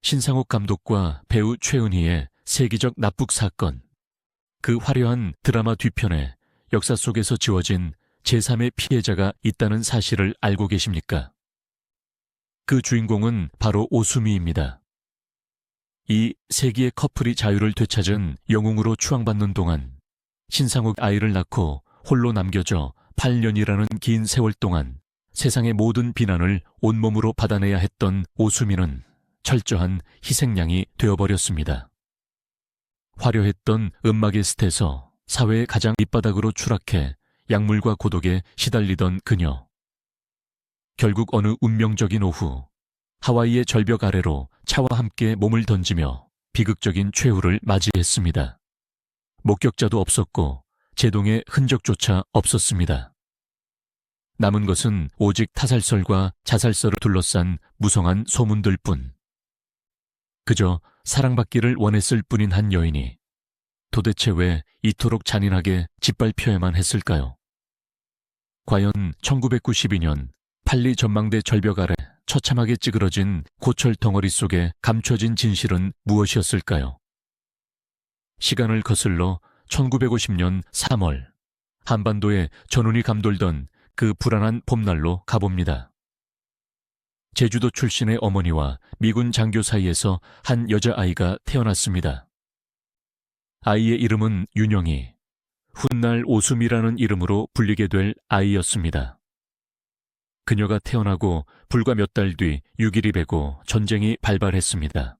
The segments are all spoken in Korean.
신상옥 감독과 배우 최은희의 세기적 납북 사건. 그 화려한 드라마 뒤편에 역사 속에서 지워진 제3의 피해자가 있다는 사실을 알고 계십니까? 그 주인공은 바로 오수미입니다. 이 세기의 커플이 자유를 되찾은 영웅으로 추앙받는 동안 신상옥 아이를 낳고 홀로 남겨져 8년이라는 긴 세월 동안 세상의 모든 비난을 온몸으로 받아내야 했던 오수미는 철저한 희생양이 되어버렸습니다. 화려했던 음악의 스트에서 사회의 가장 밑바닥으로 추락해 약물과 고독에 시달리던 그녀. 결국 어느 운명적인 오후, 하와이의 절벽 아래로 차와 함께 몸을 던지며 비극적인 최후를 맞이했습니다. 목격자도 없었고 제동의 흔적조차 없었습니다. 남은 것은 오직 타살설과 자살설을 둘러싼 무성한 소문들 뿐. 그저 사랑받기를 원했을 뿐인 한 여인이 도대체 왜 이토록 잔인하게 짓밟혀야만 했을까요? 과연 1992년 팔리 전망대 절벽 아래 처참하게 찌그러진 고철 덩어리 속에 감춰진 진실은 무엇이었을까요? 시간을 거슬러 1950년 3월, 한반도에 전운이 감돌던 그 불안한 봄날로 가봅니다. 제주도 출신의 어머니와 미군 장교 사이에서 한 여자아이가 태어났습니다. 아이의 이름은 윤영이, 훗날 오수미라는 이름으로 불리게 될 아이였습니다. 그녀가 태어나고 불과 몇 달 뒤 6.1이 되고 전쟁이 발발했습니다.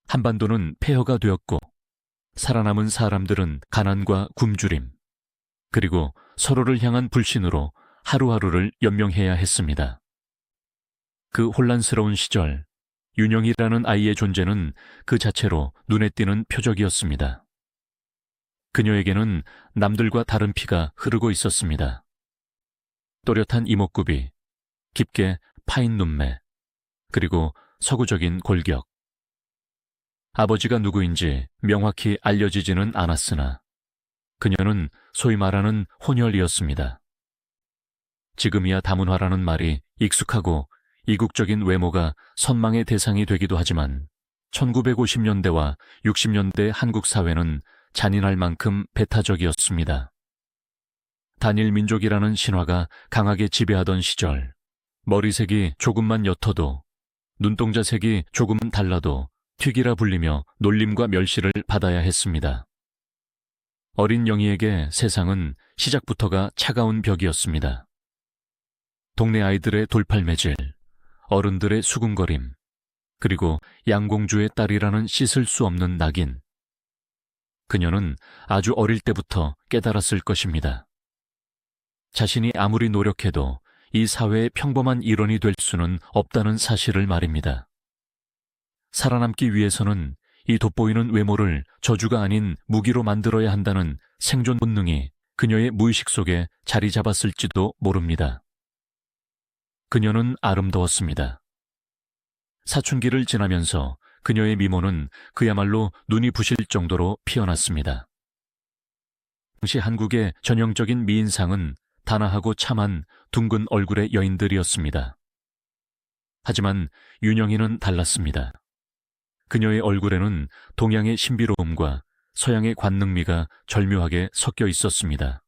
한반도는 폐허가 되었고 살아남은 사람들은 가난과 굶주림, 그리고 서로를 향한 불신으로 하루하루를 연명해야 했습니다. 그 혼란스러운 시절, 윤영이라는 아이의 존재는 그 자체로 눈에 띄는 표적이었습니다. 그녀에게는 남들과 다른 피가 흐르고 있었습니다. 또렷한 이목구비, 깊게 파인 눈매, 그리고 서구적인 골격. 아버지가 누구인지 명확히 알려지지는 않았으나 그녀는 소위 말하는 혼혈이었습니다. 지금이야 다문화라는 말이 익숙하고 이국적인 외모가 선망의 대상이 되기도 하지만 1950년대와 60년대 한국 사회는 잔인할 만큼 배타적이었습니다. 단일 민족이라는 신화가 강하게 지배하던 시절, 머리색이 조금만 옅어도, 눈동자 색이 조금은 달라도 튀기라 불리며 놀림과 멸시를 받아야 했습니다. 어린 영희에게 세상은 시작부터가 차가운 벽이었습니다. 동네 아이들의 돌팔매질, 어른들의 수군거림, 그리고 양공주의 딸이라는 씻을 수 없는 낙인. 그녀는 아주 어릴 때부터 깨달았을 것입니다. 자신이 아무리 노력해도 이 사회의 평범한 일원이 될 수는 없다는 사실을 말입니다. 살아남기 위해서는 이 돋보이는 외모를 저주가 아닌 무기로 만들어야 한다는 생존 본능이 그녀의 무의식 속에 자리 잡았을지도 모릅니다. 그녀는 아름다웠습니다. 사춘기를 지나면서 그녀의 미모는 그야말로 눈이 부실 정도로 피어났습니다. 당시 한국의 전형적인 미인상은 단아하고 참한 둥근 얼굴의 여인들이었습니다. 하지만 윤영이는 달랐습니다. 그녀의 얼굴에는 동양의 신비로움과 서양의 관능미가 절묘하게 섞여 있었습니다.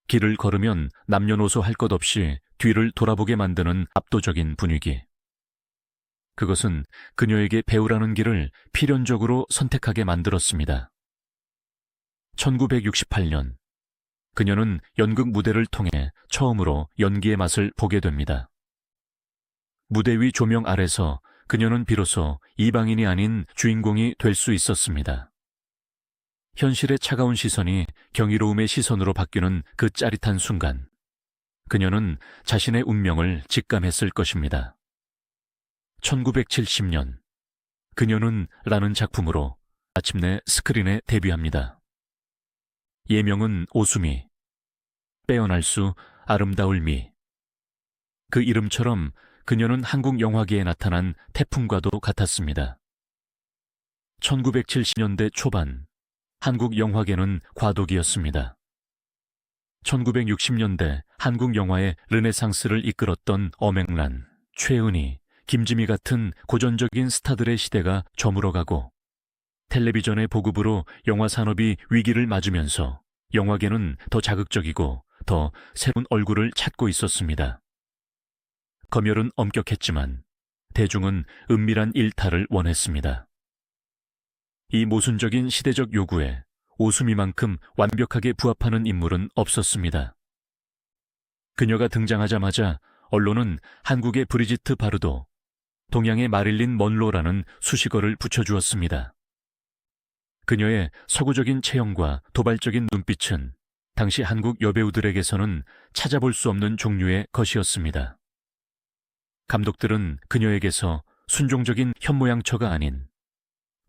길을 걸으면 남녀노소 할 것 없이 뒤를 돌아보게 만드는 압도적인 분위기. 그것은 그녀에게 배우라는 길을 필연적으로 선택하게 만들었습니다. 1968년, 그녀는 연극 무대를 통해 처음으로 연기의 맛을 보게 됩니다. 무대 위 조명 아래서 그녀는 비로소 이방인이 아닌 주인공이 될 수 있었습니다. 현실의 차가운 시선이 경이로움의 시선으로 바뀌는 그 짜릿한 순간, 그녀는 자신의 운명을 직감했을 것입니다. 1970년, 그녀는 라는 작품으로 마침내 스크린에 데뷔합니다. 예명은 오수미, 빼어날 수 아름다울 미. 그 이름처럼 그녀는 한국 영화계에 나타난 태풍과도 같았습니다. 1970년대 초반, 한국 영화계는 과도기였습니다. 1960년대 한국 영화의 르네상스를 이끌었던 엄앵란, 최은희, 김지미 같은 고전적인 스타들의 시대가 저물어가고 텔레비전의 보급으로 영화 산업이 위기를 맞으면서 영화계는 더 자극적이고 더 새로운 얼굴을 찾고 있었습니다. 검열은 엄격했지만 대중은 은밀한 일탈을 원했습니다. 이 모순적인 시대적 요구에 오수미만큼 완벽하게 부합하는 인물은 없었습니다. 그녀가 등장하자마자 언론은 한국의 브리지트 바르도, 동양의 마릴린 먼로라는 수식어를 붙여주었습니다. 그녀의 서구적인 체형과 도발적인 눈빛은 당시 한국 여배우들에게서는 찾아볼 수 없는 종류의 것이었습니다. 감독들은 그녀에게서 순종적인 현모양처가 아닌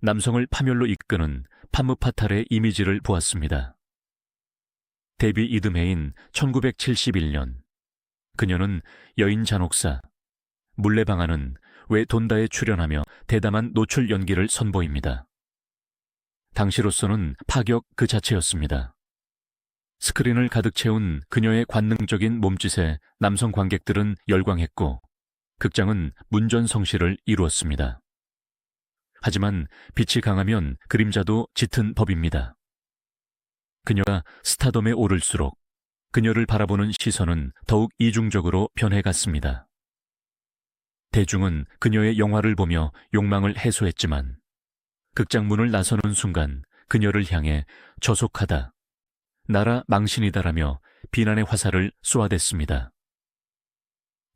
남성을 파멸로 이끄는 판무파탈의 이미지를 보았습니다. 데뷔 이듬해인 1971년 그녀는 여인 잔혹사, 물레방아는 왜 돈다에 출연하며 대담한 노출 연기를 선보입니다. 당시로서는 파격 그 자체였습니다. 스크린을 가득 채운 그녀의 관능적인 몸짓에 남성 관객들은 열광했고 극장은 문전성시를 이루었습니다. 하지만 빛이 강하면 그림자도 짙은 법입니다. 그녀가 스타덤에 오를수록 그녀를 바라보는 시선은 더욱 이중적으로 변해갔습니다. 대중은 그녀의 영화를 보며 욕망을 해소했지만 극장문을 나서는 순간 그녀를 향해 저속하다, 나라 망신이다라며 비난의 화살을 쏘아댔습니다.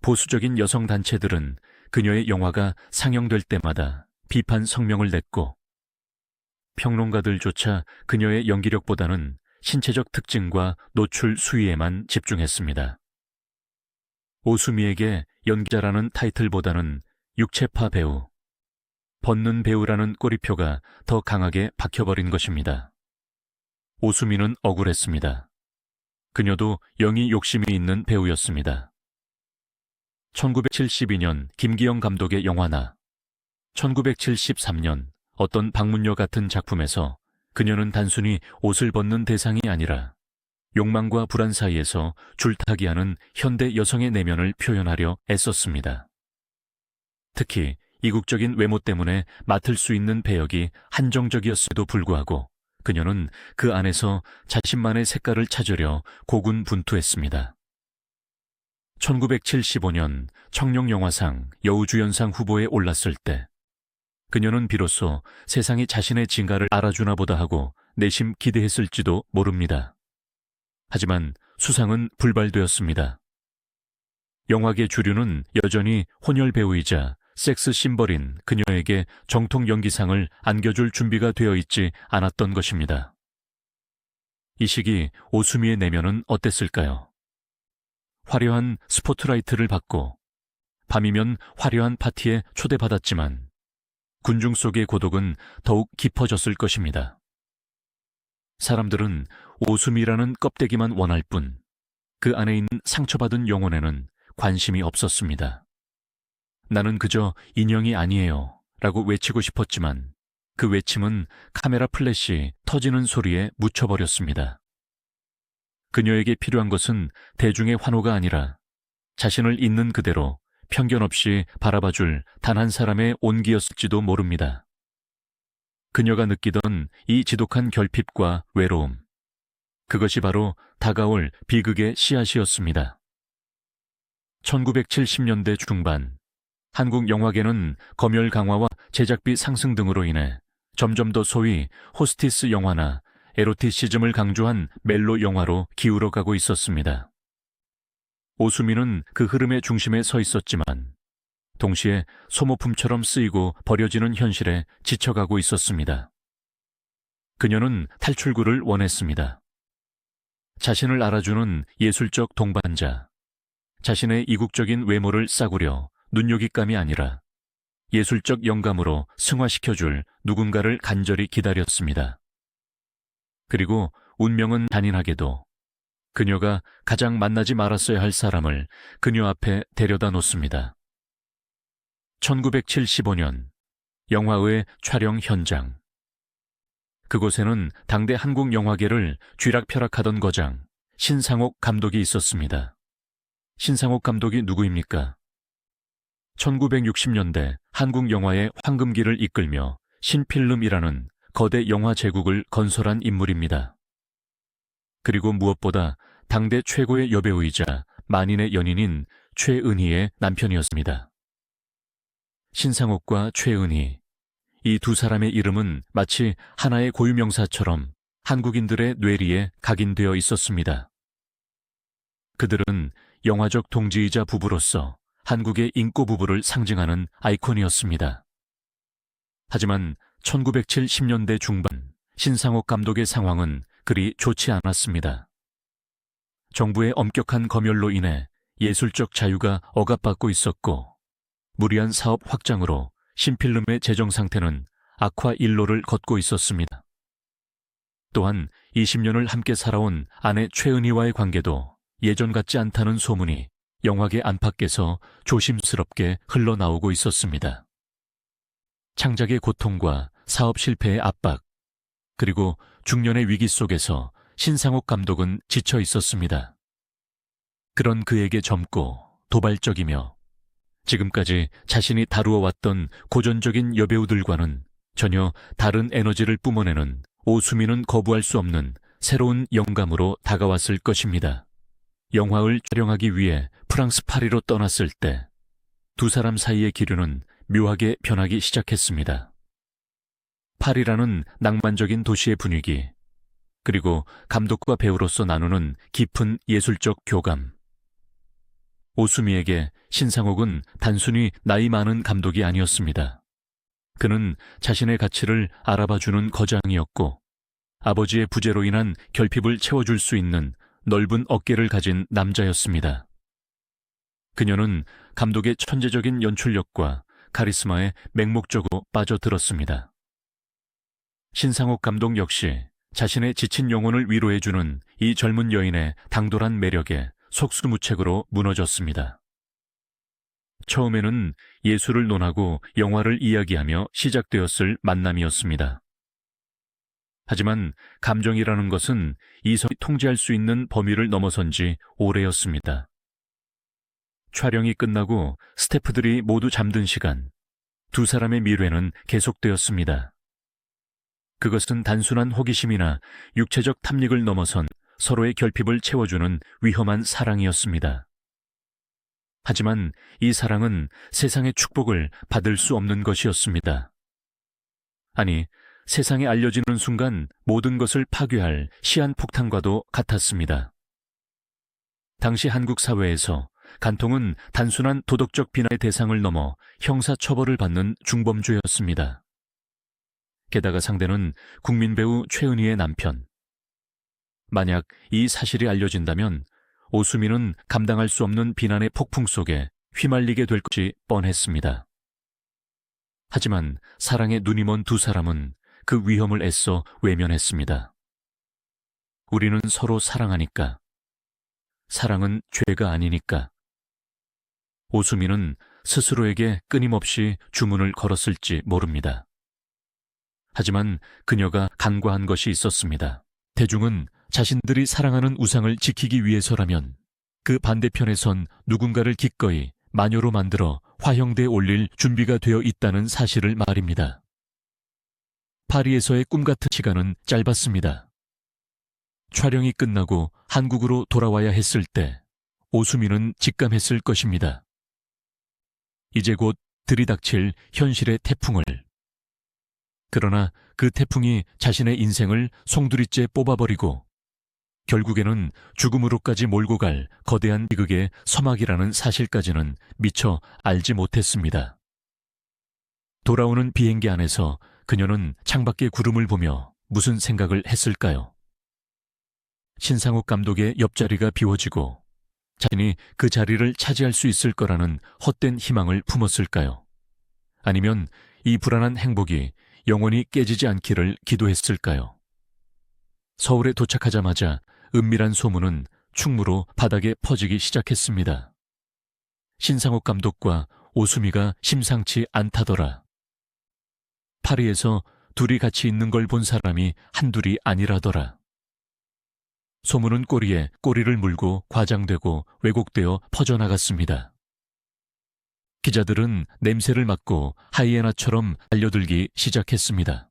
보수적인 여성 단체들은 그녀의 영화가 상영될 때마다 비판 성명을 냈고 평론가들조차 그녀의 연기력보다는 신체적 특징과 노출 수위에만 집중했습니다. 오수미에게 연기자라는 타이틀보다는 육체파 배우, 벗는 배우라는 꼬리표가 더 강하게 박혀버린 것입니다. 오수미는 억울했습니다. 그녀도 영희 욕심이 있는 배우였습니다. 1972년 김기영 감독의 영화나 1973년 어떤 방문여 같은 작품에서 그녀는 단순히 옷을 벗는 대상이 아니라 욕망과 불안 사이에서 줄타기하는 현대 여성의 내면을 표현하려 애썼습니다. 특히 이국적인 외모 때문에 맡을 수 있는 배역이 한정적이었음에도 불구하고 그녀는 그 안에서 자신만의 색깔을 찾으려 고군분투했습니다. 1975년 청룡영화상 여우주연상 후보에 올랐을 때 그녀는 비로소 세상이 자신의 진가를 알아주나 보다 하고 내심 기대했을지도 모릅니다. 하지만 수상은 불발되었습니다. 영화계 주류는 여전히 혼혈 배우이자 섹스 심벌인 그녀에게 정통 연기상을 안겨줄 준비가 되어 있지 않았던 것입니다. 이 시기 오수미의 내면은 어땠을까요? 화려한 스포트라이트를 받고 밤이면 화려한 파티에 초대받았지만 군중 속의 고독은 더욱 깊어졌을 것입니다. 사람들은 오수미라는 껍데기만 원할 뿐 그 안에 있는 상처받은 영혼에는 관심이 없었습니다. 나는 그저 인형이 아니에요 라고 외치고 싶었지만 그 외침은 카메라 플래시 터지는 소리에 묻혀버렸습니다. 그녀에게 필요한 것은 대중의 환호가 아니라 자신을 있는 그대로 편견 없이 바라봐줄 단 한 사람의 온기였을지도 모릅니다. 그녀가 느끼던 이 지독한 결핍과 외로움, 그것이 바로 다가올 비극의 씨앗이었습니다. 1970년대 중반, 한국 영화계는 검열 강화와 제작비 상승 등으로 인해 점점 더 소위 호스티스 영화나 에로티시즘을 강조한 멜로 영화로 기울어가고 있었습니다. 오수미는 그 흐름의 중심에 서 있었지만 동시에 소모품처럼 쓰이고 버려지는 현실에 지쳐가고 있었습니다. 그녀는 탈출구를 원했습니다. 자신을 알아주는 예술적 동반자, 자신의 이국적인 외모를 싸구려 눈요깃감이 아니라 예술적 영감으로 승화시켜줄 누군가를 간절히 기다렸습니다. 그리고 운명은 잔인하게도 그녀가 가장 만나지 말았어야 할 사람을 그녀 앞에 데려다 놓습니다. 1975년 영화의 촬영 현장. 그곳에는 당대 한국 영화계를 쥐락펴락하던 거장 신상옥 감독이 있었습니다. 신상옥 감독이 누구입니까? 1960년대 한국 영화의 황금기를 이끌며 신필름이라는 거대 영화 제국을 건설한 인물입니다. 그리고 무엇보다 당대 최고의 여배우이자 만인의 연인인 최은희의 남편이었습니다. 신상옥과 최은희, 이 두 사람의 이름은 마치 하나의 고유명사처럼 한국인들의 뇌리에 각인되어 있었습니다. 그들은 영화적 동지이자 부부로서 한국의 인꼬 부부를 상징하는 아이콘이었습니다. 하지만 1970년대 중반 신상옥 감독의 상황은 그리 좋지 않았습니다. 정부의 엄격한 검열로 인해 예술적 자유가 억압받고 있었고 무리한 사업 확장으로 신필름의 재정 상태는 악화 일로를 걷고 있었습니다. 또한 20년을 함께 살아온 아내 최은희와의 관계도 예전 같지 않다는 소문이 영화계 안팎에서 조심스럽게 흘러나오고 있었습니다. 창작의 고통과 사업 실패의 압박, 그리고 중년의 위기 속에서 신상옥 감독은 지쳐 있었습니다. 그런 그에게 젊고 도발적이며 지금까지 자신이 다루어왔던 고전적인 여배우들과는 전혀 다른 에너지를 뿜어내는 오수미는 거부할 수 없는 새로운 영감으로 다가왔을 것입니다. 영화를 촬영하기 위해 프랑스 파리로 떠났을 때 두 사람 사이의 기류는 묘하게 변하기 시작했습니다. 파리라는 낭만적인 도시의 분위기, 그리고 감독과 배우로서 나누는 깊은 예술적 교감. 오수미에게 신상옥은 단순히 나이 많은 감독이 아니었습니다. 그는 자신의 가치를 알아봐주는 거장이었고 아버지의 부재로 인한 결핍을 채워줄 수 있는 넓은 어깨를 가진 남자였습니다. 그녀는 감독의 천재적인 연출력과 카리스마에 맹목적으로 빠져들었습니다. 신상옥 감독 역시 자신의 지친 영혼을 위로해주는 이 젊은 여인의 당돌한 매력에 속수무책으로 무너졌습니다. 처음에는 예술을 논하고 영화를 이야기하며 시작되었을 만남이었습니다. 하지만 감정이라는 것은 이성이 통제할 수 있는 범위를 넘어선 지 오래였습니다. 촬영이 끝나고 스태프들이 모두 잠든 시간, 두 사람의 미래는 계속되었습니다. 그것은 단순한 호기심이나 육체적 탐닉을 넘어선 서로의 결핍을 채워주는 위험한 사랑이었습니다. 하지만 이 사랑은 세상의 축복을 받을 수 없는 것이었습니다. 아니, 세상에 알려지는 순간 모든 것을 파괴할 시한폭탄과도 같았습니다. 당시 한국 사회에서 간통은 단순한 도덕적 비난의 대상을 넘어 형사처벌을 받는 중범죄였습니다. 게다가 상대는 국민 배우 최은희의 남편. 만약 이 사실이 알려진다면 오수미는 감당할 수 없는 비난의 폭풍 속에 휘말리게 될 것이 뻔했습니다. 하지만 사랑에 눈이 먼 두 사람은 그 위험을 애써 외면했습니다. 우리는 서로 사랑하니까. 사랑은 죄가 아니니까. 오수미는 스스로에게 끊임없이 주문을 걸었을지 모릅니다. 하지만 그녀가 간과한 것이 있었습니다. 대중은 자신들이 사랑하는 우상을 지키기 위해서라면 그 반대편에 선 누군가를 기꺼이 마녀로 만들어 화형대에 올릴 준비가 되어 있다는 사실을 말입니다. 파리에서의 꿈같은 시간은 짧았습니다. 촬영이 끝나고 한국으로 돌아와야 했을 때 오수미는 직감했을 것입니다. 이제 곧 들이닥칠 현실의 태풍을. 그러나 그 태풍이 자신의 인생을 송두리째 뽑아버리고 결국에는 죽음으로까지 몰고 갈 거대한 비극의 서막이라는 사실까지는 미처 알지 못했습니다. 돌아오는 비행기 안에서 그녀는 창밖의 구름을 보며 무슨 생각을 했을까요? 신상옥 감독의 옆자리가 비워지고 자신이 그 자리를 차지할 수 있을 거라는 헛된 희망을 품었을까요? 아니면 이 불안한 행복이 영원히 깨지지 않기를 기도했을까요? 서울에 도착하자마자 은밀한 소문은 충무로 바닥에 퍼지기 시작했습니다. 신상옥 감독과 오수미가 심상치 않다더라. 파리에서 둘이 같이 있는 걸 본 사람이 한둘이 아니라더라. 소문은 꼬리에 꼬리를 물고 과장되고 왜곡되어 퍼져나갔습니다. 기자들은 냄새를 맡고 하이에나처럼 달려들기 시작했습니다.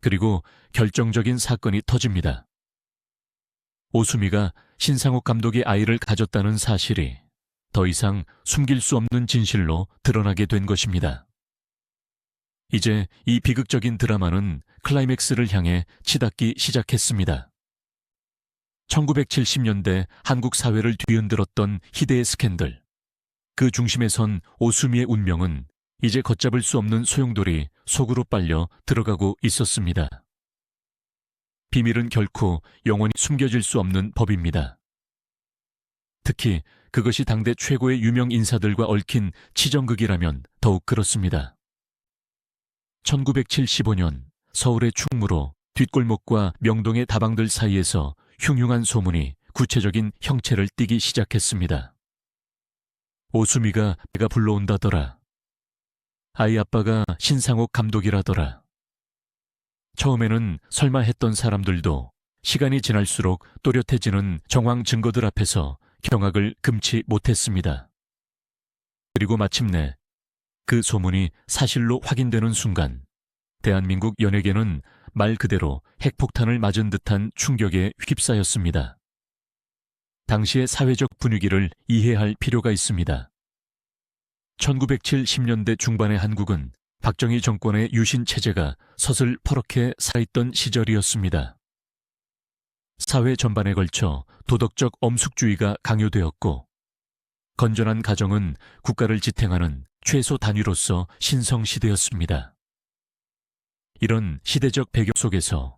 그리고 결정적인 사건이 터집니다. 오수미가 신상옥 감독의 아이를 가졌다는 사실이 더 이상 숨길 수 없는 진실로 드러나게 된 것입니다. 이제 이 비극적인 드라마는 클라이맥스를 향해 치닫기 시작했습니다. 1970년대 한국 사회를 뒤흔들었던 희대의 스캔들. 그 중심에 선 오수미의 운명은 이제 걷잡을 수 없는 소용돌이 속으로 빨려 들어가고 있었습니다. 비밀은 결코 영원히 숨겨질 수 없는 법입니다. 특히 그것이 당대 최고의 유명 인사들과 얽힌 치정극이라면 더욱 그렇습니다. 1975년 서울의 충무로 뒷골목과 명동의 다방들 사이에서 흉흉한 소문이 구체적인 형체를 띠기 시작했습니다. 오수미가 배가 불러온다더라. 아이 아빠가 신상옥 감독이라더라. 처음에는 설마 했던 사람들도 시간이 지날수록 또렷해지는 정황 증거들 앞에서 경악을 금치 못했습니다. 그리고 마침내 그 소문이 사실로 확인되는 순간 대한민국 연예계는 말 그대로 핵폭탄을 맞은 듯한 충격에 휩싸였습니다. 당시의 사회적 분위기를 이해할 필요가 있습니다. 1970년대 중반의 한국은 박정희 정권의 유신 체제가 서슬퍼렇게 살아있던 시절이었습니다. 사회 전반에 걸쳐 도덕적 엄숙주의가 강요되었고 건전한 가정은 국가를 지탱하는 최소 단위로서 신성시대였습니다. 이런 시대적 배경 속에서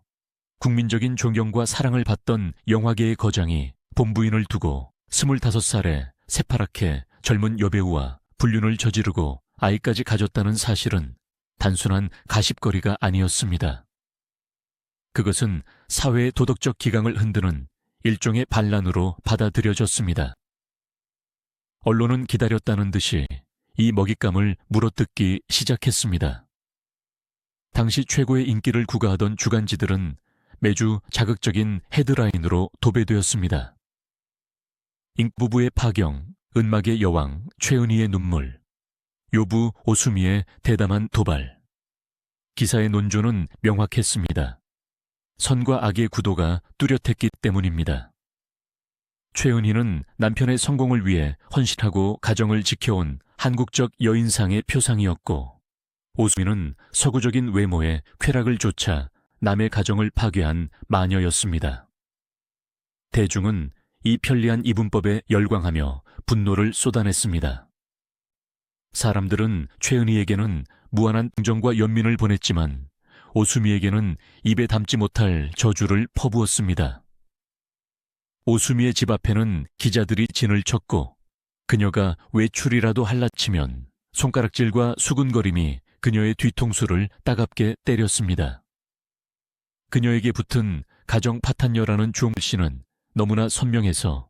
국민적인 존경과 사랑을 받던 영화계의 거장이 본부인을 두고 25살에 새파랗게 젊은 여배우와 불륜을 저지르고 아이까지 가졌다는 사실은 단순한 가십거리가 아니었습니다. 그것은 사회의 도덕적 기강을 흔드는 일종의 반란으로 받아들여졌습니다. 언론은 기다렸다는 듯이 이 먹잇감을 물어뜯기 시작했습니다. 당시 최고의 인기를 구가하던 주간지들은 매주 자극적인 헤드라인으로 도배되었습니다. 잉부부의 파경, 은막의 여왕, 최은희의 눈물, 요부 오수미의 대담한 도발. 기사의 논조는 명확했습니다. 선과 악의 구도가 뚜렷했기 때문입니다. 최은희는 남편의 성공을 위해 헌신하고 가정을 지켜온 한국적 여인상의 표상이었고, 오수미는 서구적인 외모에 쾌락을 좇아 남의 가정을 파괴한 마녀였습니다. 대중은 이 편리한 이분법에 열광하며 분노를 쏟아냈습니다. 사람들은 최은희에게는 무한한 동정과 연민을 보냈지만 오수미에게는 입에 담지 못할 저주를 퍼부었습니다. 오수미의 집 앞에는 기자들이 진을 쳤고 그녀가 외출이라도 할라치면 손가락질과 수근거림이 그녀의 뒤통수를 따갑게 때렸습니다. 그녀에게 붙은 가정 파탄녀라는 주홍글씨는 너무나 선명해서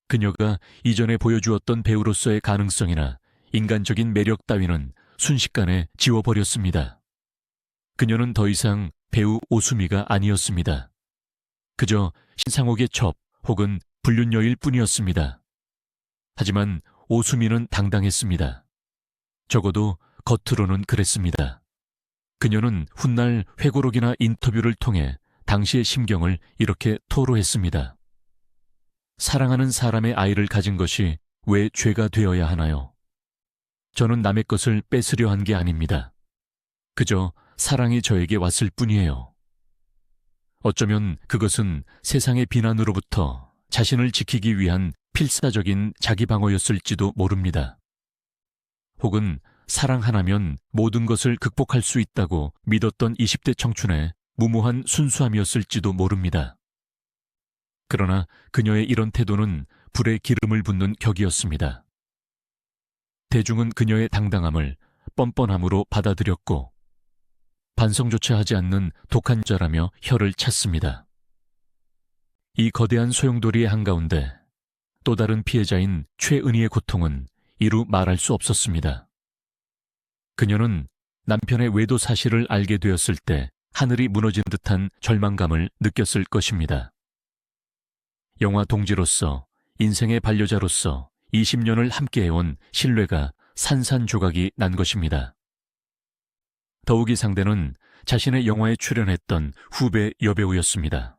그녀가 이전에 보여주었던 배우로서의 가능성이나 인간적인 매력 따위는 순식간에 지워버렸습니다. 그녀는 더 이상 배우 오수미가 아니었습니다. 그저 신상옥의 첩 혹은 불륜녀일 뿐이었습니다. 하지만 오수미는 당당했습니다. 적어도 겉으로는 그랬습니다. 그녀는 훗날 회고록이나 인터뷰를 통해 당시의 심경을 이렇게 토로했습니다. 사랑하는 사람의 아이를 가진 것이 왜 죄가 되어야 하나요? 저는 남의 것을 뺏으려 한 게 아닙니다. 그저 사랑이 저에게 왔을 뿐이에요. 어쩌면 그것은 세상의 비난으로부터 자신을 지키기 위한 필사적인 자기방어였을지도 모릅니다. 혹은 사랑 하나면 모든 것을 극복할 수 있다고 믿었던 20대 청춘의 무모한 순수함이었을지도 모릅니다. 그러나 그녀의 이런 태도는 불에 기름을 붓는 격이었습니다. 대중은 그녀의 당당함을 뻔뻔함으로 받아들였고 반성조차 하지 않는 독한 자라며 혀를 찼습니다. 이 거대한 소용돌이의 한가운데 또 다른 피해자인 최은희의 고통은 이루 말할 수 없었습니다. 그녀는 남편의 외도 사실을 알게 되었을 때 하늘이 무너진 듯한 절망감을 느꼈을 것입니다. 영화 동지로서 인생의 반려자로서 20년을 함께해온 신뢰가 산산조각이 난 것입니다. 더욱이 상대는 자신의 영화에 출연했던 후배 여배우였습니다.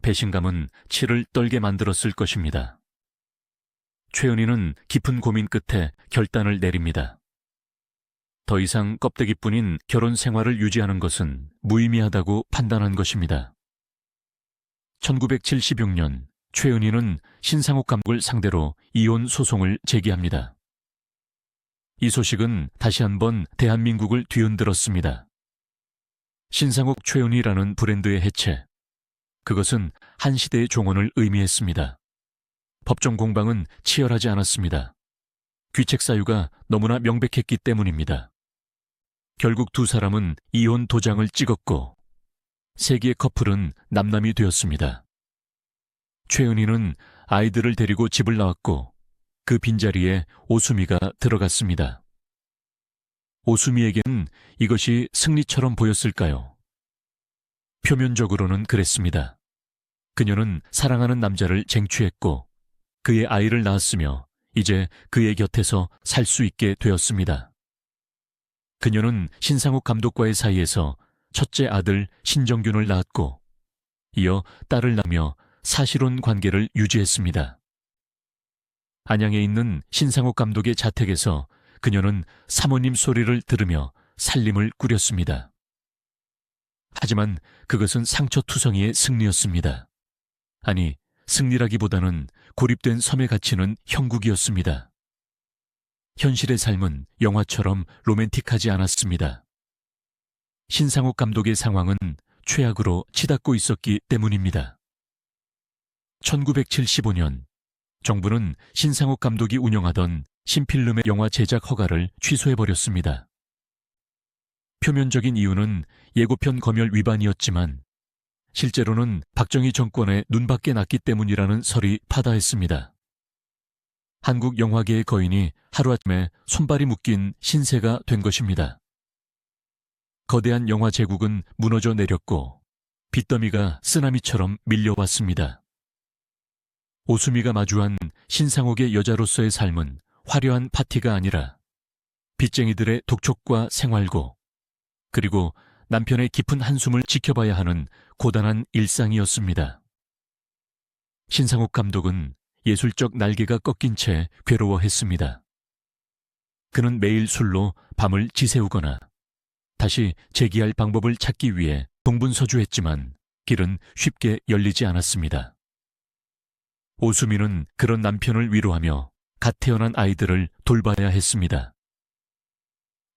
배신감은 치를 떨게 만들었을 것입니다. 최은희는 깊은 고민 끝에 결단을 내립니다. 더 이상 껍데기뿐인 결혼 생활을 유지하는 것은 무의미하다고 판단한 것입니다. 1976년 최은희는 신상옥 감독을 상대로 이혼 소송을 제기합니다. 이 소식은 다시 한번 대한민국을 뒤흔들었습니다. 신상옥 최은희라는 브랜드의 해체, 그것은 한 시대의 종언을 의미했습니다. 법정 공방은 치열하지 않았습니다. 귀책 사유가 너무나 명백했기 때문입니다. 결국 두 사람은 이혼 도장을 찍었고 세기의 커플은 남남이 되었습니다. 최은희는 아이들을 데리고 집을 나왔고 그 빈자리에 오수미가 들어갔습니다. 오수미에게는 이것이 승리처럼 보였을까요? 표면적으로는 그랬습니다. 그녀는 사랑하는 남자를 쟁취했고 그의 아이를 낳았으며 이제 그의 곁에서 살 수 있게 되었습니다. 그녀는 신상욱 감독과의 사이에서 첫째 아들 신정균을 낳았고 이어 딸을 낳으며 사실혼 관계를 유지했습니다. 안양에 있는 신상욱 감독의 자택에서 그녀는 사모님 소리를 들으며 살림을 꾸렸습니다. 하지만 그것은 상처투성이의 승리였습니다. 아니, 승리라기보다는 고립된 섬에 갇히는 형국이었습니다. 현실의 삶은 영화처럼 로맨틱하지 않았습니다. 신상옥 감독의 상황은 최악으로 치닫고 있었기 때문입니다. 1975년 정부는 신상옥 감독이 운영하던 신필름의 영화 제작 허가를 취소해버렸습니다. 표면적인 이유는 예고편 검열 위반이었지만 실제로는 박정희 정권의 눈밖에 났기 때문이라는 설이 파다했습니다. 한국 영화계의 거인이 하루아침에 손발이 묶인 신세가 된 것입니다. 거대한 영화 제국은 무너져 내렸고 빚더미가 쓰나미처럼 밀려왔습니다. 오수미가 마주한 신상옥의 여자로서의 삶은 화려한 파티가 아니라 빚쟁이들의 독촉과 생활고 그리고 남편의 깊은 한숨을 지켜봐야 하는 고단한 일상이었습니다. 신상옥 감독은 예술적 날개가 꺾인 채 괴로워했습니다. 그는 매일 술로 밤을 지새우거나 다시 재기할 방법을 찾기 위해 동분서주했지만 길은 쉽게 열리지 않았습니다. 오수미는 그런 남편을 위로하며 갓 태어난 아이들을 돌봐야 했습니다.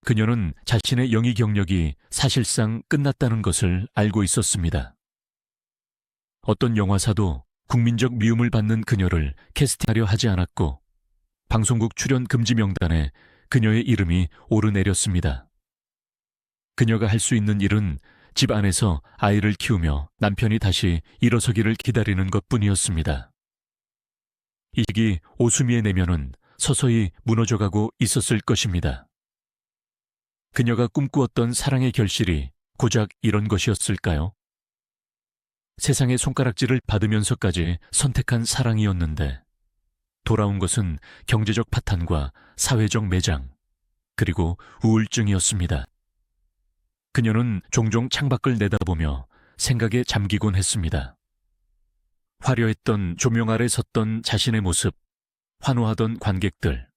그녀는 자신의 영희 경력이 사실상 끝났다는 것을 알고 있었습니다. 어떤 영화사도 국민적 미움을 받는 그녀를 캐스팅하려 하지 않았고 방송국 출연 금지 명단에 그녀의 이름이 오르내렸습니다. 그녀가 할 수 있는 일은 집 안에서 아이를 키우며 남편이 다시 일어서기를 기다리는 것뿐이었습니다. 이 시기 오수미의 내면은 서서히 무너져가고 있었을 것입니다. 그녀가 꿈꾸었던 사랑의 결실이 고작 이런 것이었을까요? 세상의 손가락질을 받으면서까지 선택한 사랑이었는데 돌아온 것은 경제적 파탄과 사회적 매장, 그리고 우울증이었습니다. 그녀는 종종 창밖을 내다보며 생각에 잠기곤 했습니다. 화려했던 조명 아래 섰던 자신의 모습, 환호하던 관객들,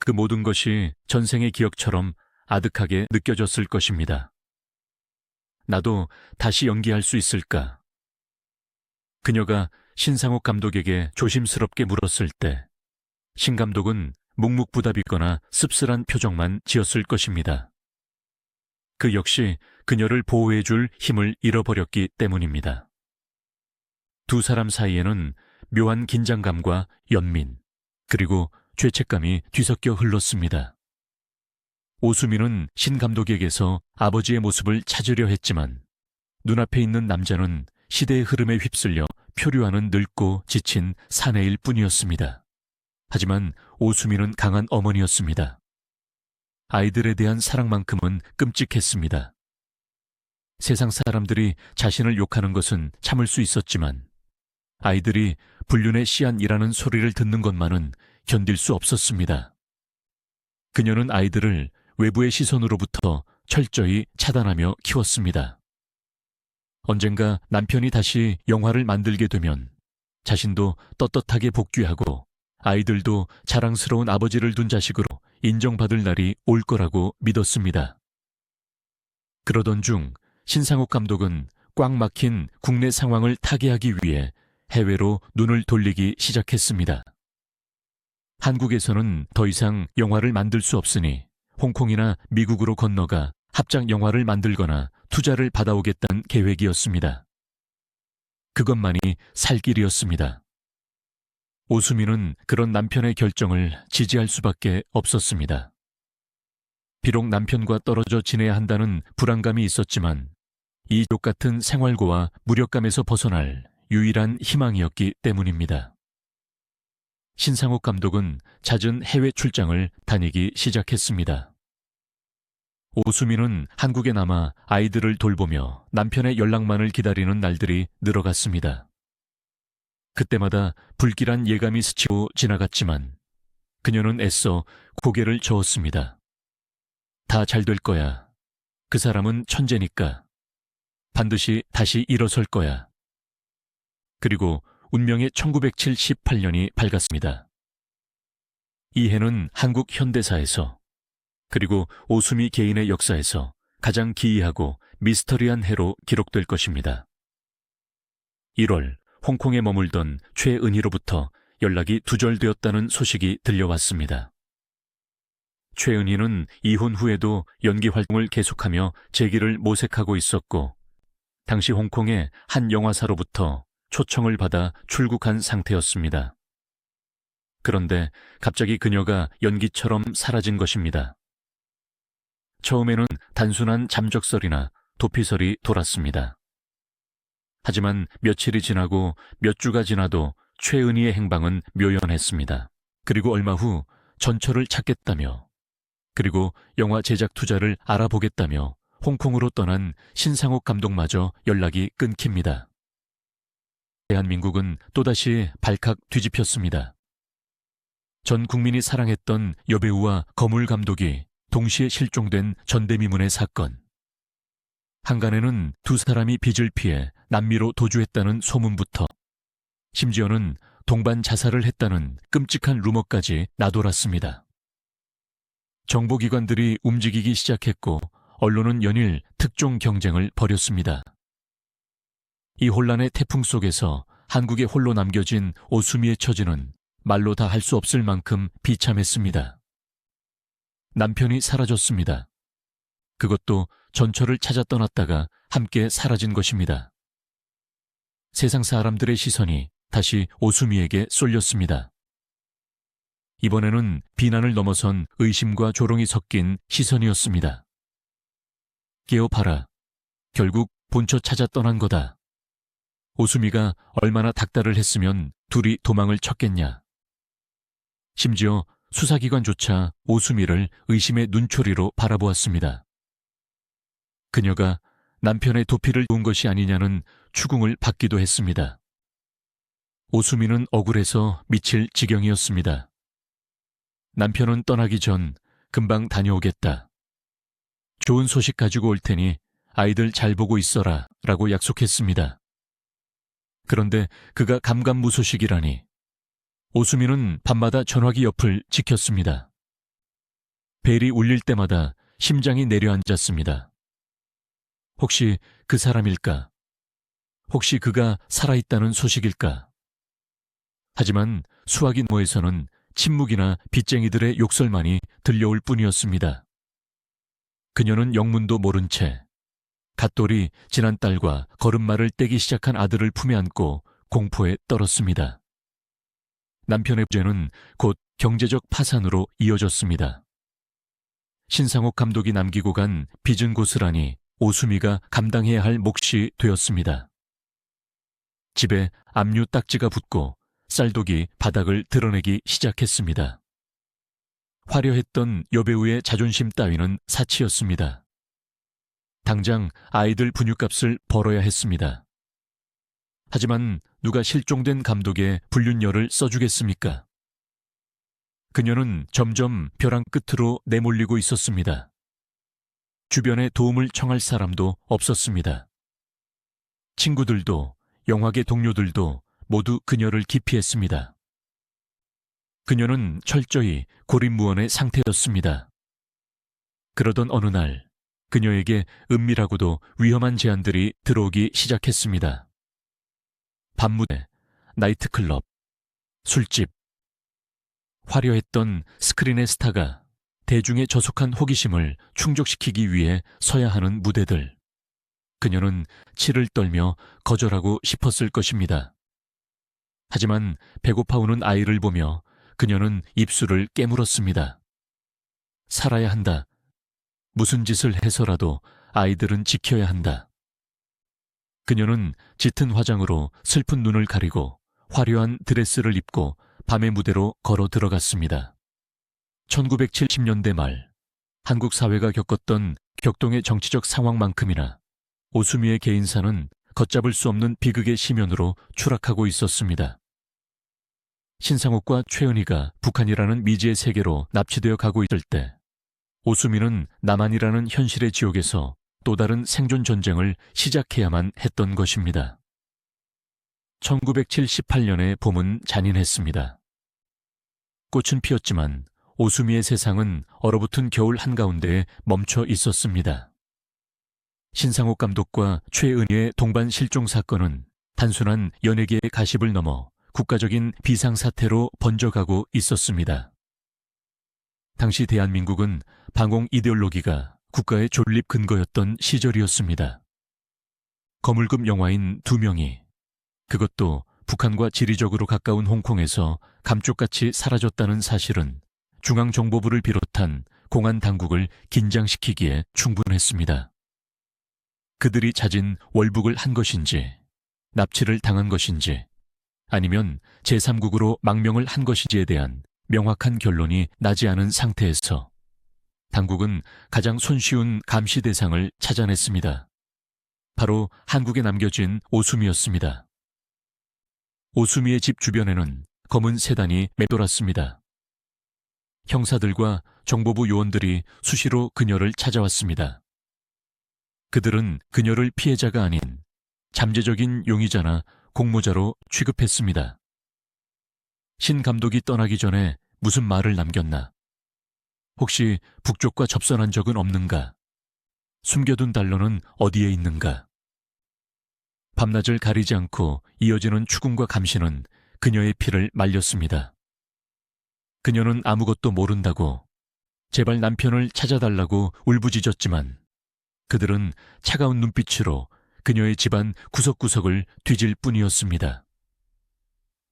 그 모든 것이 전생의 기억처럼 아득하게 느껴졌을 것입니다. 나도 다시 연기할 수 있을까? 그녀가 신상옥 감독에게 조심스럽게 물었을 때 신 감독은 묵묵부답이거나 씁쓸한 표정만 지었을 것입니다. 그 역시 그녀를 보호해줄 힘을 잃어버렸기 때문입니다. 두 사람 사이에는 묘한 긴장감과 연민, 그리고 죄책감이 뒤섞여 흘렀습니다. 오수미는 신 감독에게서 아버지의 모습을 찾으려 했지만 눈앞에 있는 남자는 시대의 흐름에 휩쓸려 표류하는 늙고 지친 사내일 뿐이었습니다. 하지만 오수미는 강한 어머니였습니다. 아이들에 대한 사랑만큼은 끔찍했습니다. 세상 사람들이 자신을 욕하는 것은 참을 수 있었지만 아이들이 불륜의 씨앗이라는 소리를 듣는 것만은 견딜 수 없었습니다. 그녀는 아이들을 외부의 시선으로부터 철저히 차단하며 키웠습니다. 언젠가 남편이 다시 영화를 만들게 되면 자신도 떳떳하게 복귀하고 아이들도 자랑스러운 아버지를 둔 자식으로 인정받을 날이 올 거라고 믿었습니다. 그러던 중 신상옥 감독은 꽉 막힌 국내 상황을 타개하기 위해 해외로 눈을 돌리기 시작했습니다. 한국에서는 더 이상 영화를 만들 수 없으니 홍콩이나 미국으로 건너가 합작 영화를 만들거나 투자를 받아오겠다는 계획이었습니다. 그것만이 살 길이었습니다. 오수미는 그런 남편의 결정을 지지할 수밖에 없었습니다. 비록 남편과 떨어져 지내야 한다는 불안감이 있었지만 이족 같은 생활고와 무력감에서 벗어날 유일한 희망이었기 때문입니다. 신상옥 감독은 잦은 해외 출장을 다니기 시작했습니다. 오수미는 한국에 남아 아이들을 돌보며 남편의 연락만을 기다리는 날들이 늘어갔습니다. 그때마다 불길한 예감이 스치고 지나갔지만 그녀는 애써 고개를 저었습니다. 다 잘 될 거야. 그 사람은 천재니까. 반드시 다시 일어설 거야. 그리고 운명의 1978년이 밝았습니다. 이 해는 한국 현대사에서 그리고 오수미 개인의 역사에서 가장 기이하고 미스터리한 해로 기록될 것입니다. 1월 홍콩에 머물던 최은희로부터 연락이 두절되었다는 소식이 들려왔습니다. 최은희는 이혼 후에도 연기 활동을 계속하며 재기를 모색하고 있었고 당시 홍콩의 한 영화사로부터 초청을 받아 출국한 상태였습니다. 그런데 갑자기 그녀가 연기처럼 사라진 것입니다. 처음에는 단순한 잠적설이나 도피설이 돌았습니다. 하지만 며칠이 지나고 몇 주가 지나도 최은희의 행방은 묘연했습니다. 그리고 얼마 후 전철을 찾겠다며 그리고 영화 제작 투자를 알아보겠다며 홍콩으로 떠난 신상옥 감독마저 연락이 끊깁니다. 대한민국은 또다시 발칵 뒤집혔습니다. 전 국민이 사랑했던 여배우와 거물 감독이 동시에 실종된 전대미문의 사건. 한간에는 두 사람이 빚을 피해 남미로 도주했다는 소문부터 심지어는 동반 자살을 했다는 끔찍한 루머까지 나돌았습니다. 정보기관들이 움직이기 시작했고 언론은 연일 특종 경쟁을 벌였습니다. 이 혼란의 태풍 속에서 한국에 홀로 남겨진 오수미의 처지는 말로 다 할 수 없을 만큼 비참했습니다. 남편이 사라졌습니다. 그것도 전철을 찾아 떠났다가 함께 사라진 것입니다. 세상 사람들의 시선이 다시 오수미에게 쏠렸습니다. 이번에는 비난을 넘어선 의심과 조롱이 섞인 시선이었습니다. 깨어봐라. 결국 본처 찾아 떠난 거다. 오수미가 얼마나 닥달을 했으면 둘이 도망을 쳤겠냐. 심지어 수사기관조차 오수미를 의심의 눈초리로 바라보았습니다. 그녀가 남편의 도피를 도운 것이 아니냐는 추궁을 받기도 했습니다. 오수미는 억울해서 미칠 지경이었습니다. 남편은 떠나기 전 금방 다녀오겠다. 좋은 소식 가지고 올 테니 아이들 잘 보고 있어라 라고 약속했습니다. 그런데 그가 감감무소식이라니. 오수미는 밤마다 전화기 옆을 지켰습니다. 벨이 울릴 때마다 심장이 내려앉았습니다. 혹시 그 사람일까? 혹시 그가 살아있다는 소식일까? 하지만 수화기 너머에서는 침묵이나 빚쟁이들의 욕설만이 들려올 뿐이었습니다. 그녀는 영문도 모른 채 갓돌이 지난달과 걸음마를 떼기 시작한 아들을 품에 안고 공포에 떨었습니다. 남편의 죄는 곧 경제적 파산으로 이어졌습니다. 신상옥 감독이 남기고 간 빚은 고스란히 오수미가 감당해야 할 몫이 되었습니다. 집에 압류 딱지가 붙고 쌀독이 바닥을 드러내기 시작했습니다. 화려했던 여배우의 자존심 따위는 사치였습니다. 당장 아이들 분유값을 벌어야 했습니다. 하지만 누가 실종된 감독의 불륜녀를 써주겠습니까? 그녀는 점점 벼랑 끝으로 내몰리고 있었습니다. 주변에 도움을 청할 사람도 없었습니다. 친구들도 영화계 동료들도 모두 그녀를 기피했습니다. 그녀는 철저히 고립무원의 상태였습니다. 그러던 어느 날 그녀에게 은밀하고도 위험한 제안들이 들어오기 시작했습니다. 밤무대, 나이트클럽, 술집, 화려했던 스크린의 스타가 대중의 저속한 호기심을 충족시키기 위해 서야 하는 무대들. 그녀는 치를 떨며 거절하고 싶었을 것입니다. 하지만 배고파 우는 아이를 보며 그녀는 입술을 깨물었습니다. 살아야 한다. 무슨 짓을 해서라도 아이들은 지켜야 한다. 그녀는 짙은 화장으로 슬픈 눈을 가리고 화려한 드레스를 입고 밤의 무대로 걸어 들어갔습니다. 1970년대 말 한국 사회가 겪었던 격동의 정치적 상황만큼이나 오수미의 개인사는 걷잡을 수 없는 비극의 심연으로 추락하고 있었습니다. 신상옥과 최은희가 북한이라는 미지의 세계로 납치되어 가고 있을 때 오수미는 남한이라는 현실의 지옥에서 또 다른 생존 전쟁을 시작해야만 했던 것입니다. 1978년의 봄은 잔인했습니다. 꽃은 피었지만 오수미의 세상은 얼어붙은 겨울 한가운데에 멈춰 있었습니다. 신상옥 감독과 최은희의 동반 실종 사건은 단순한 연예계의 가십을 넘어 국가적인 비상사태로 번져가고 있었습니다. 당시 대한민국은 반공 이데올로기가 국가의 존립 근거였던 시절이었습니다. 거물급 영화인 2명이, 그것도 북한과 지리적으로 가까운 홍콩에서 감쪽같이 사라졌다는 사실은 중앙정보부를 비롯한 공안 당국을 긴장시키기에 충분했습니다. 그들이 자진 월북을 한 것인지, 납치를 당한 것인지, 아니면 제3국으로 망명을 한 것인지에 대한 명확한 결론이 나지 않은 상태에서 당국은 가장 손쉬운 감시 대상을 찾아냈습니다. 바로 한국에 남겨진 오수미였습니다. 오수미의 집 주변에는 검은 세단이 맴돌았습니다. 형사들과 정보부 요원들이 수시로 그녀를 찾아왔습니다. 그들은 그녀를 피해자가 아닌 잠재적인 용의자나 공모자로 취급했습니다. 신 감독이 떠나기 전에 무슨 말을 남겼나? 혹시 북쪽과 접선한 적은 없는가? 숨겨둔 달러는 어디에 있는가? 밤낮을 가리지 않고 이어지는 추궁과 감시는 그녀의 피를 말렸습니다. 그녀는 아무것도 모른다고, 제발 남편을 찾아달라고 울부짖었지만 그들은 차가운 눈빛으로 그녀의 집안 구석구석을 뒤질 뿐이었습니다.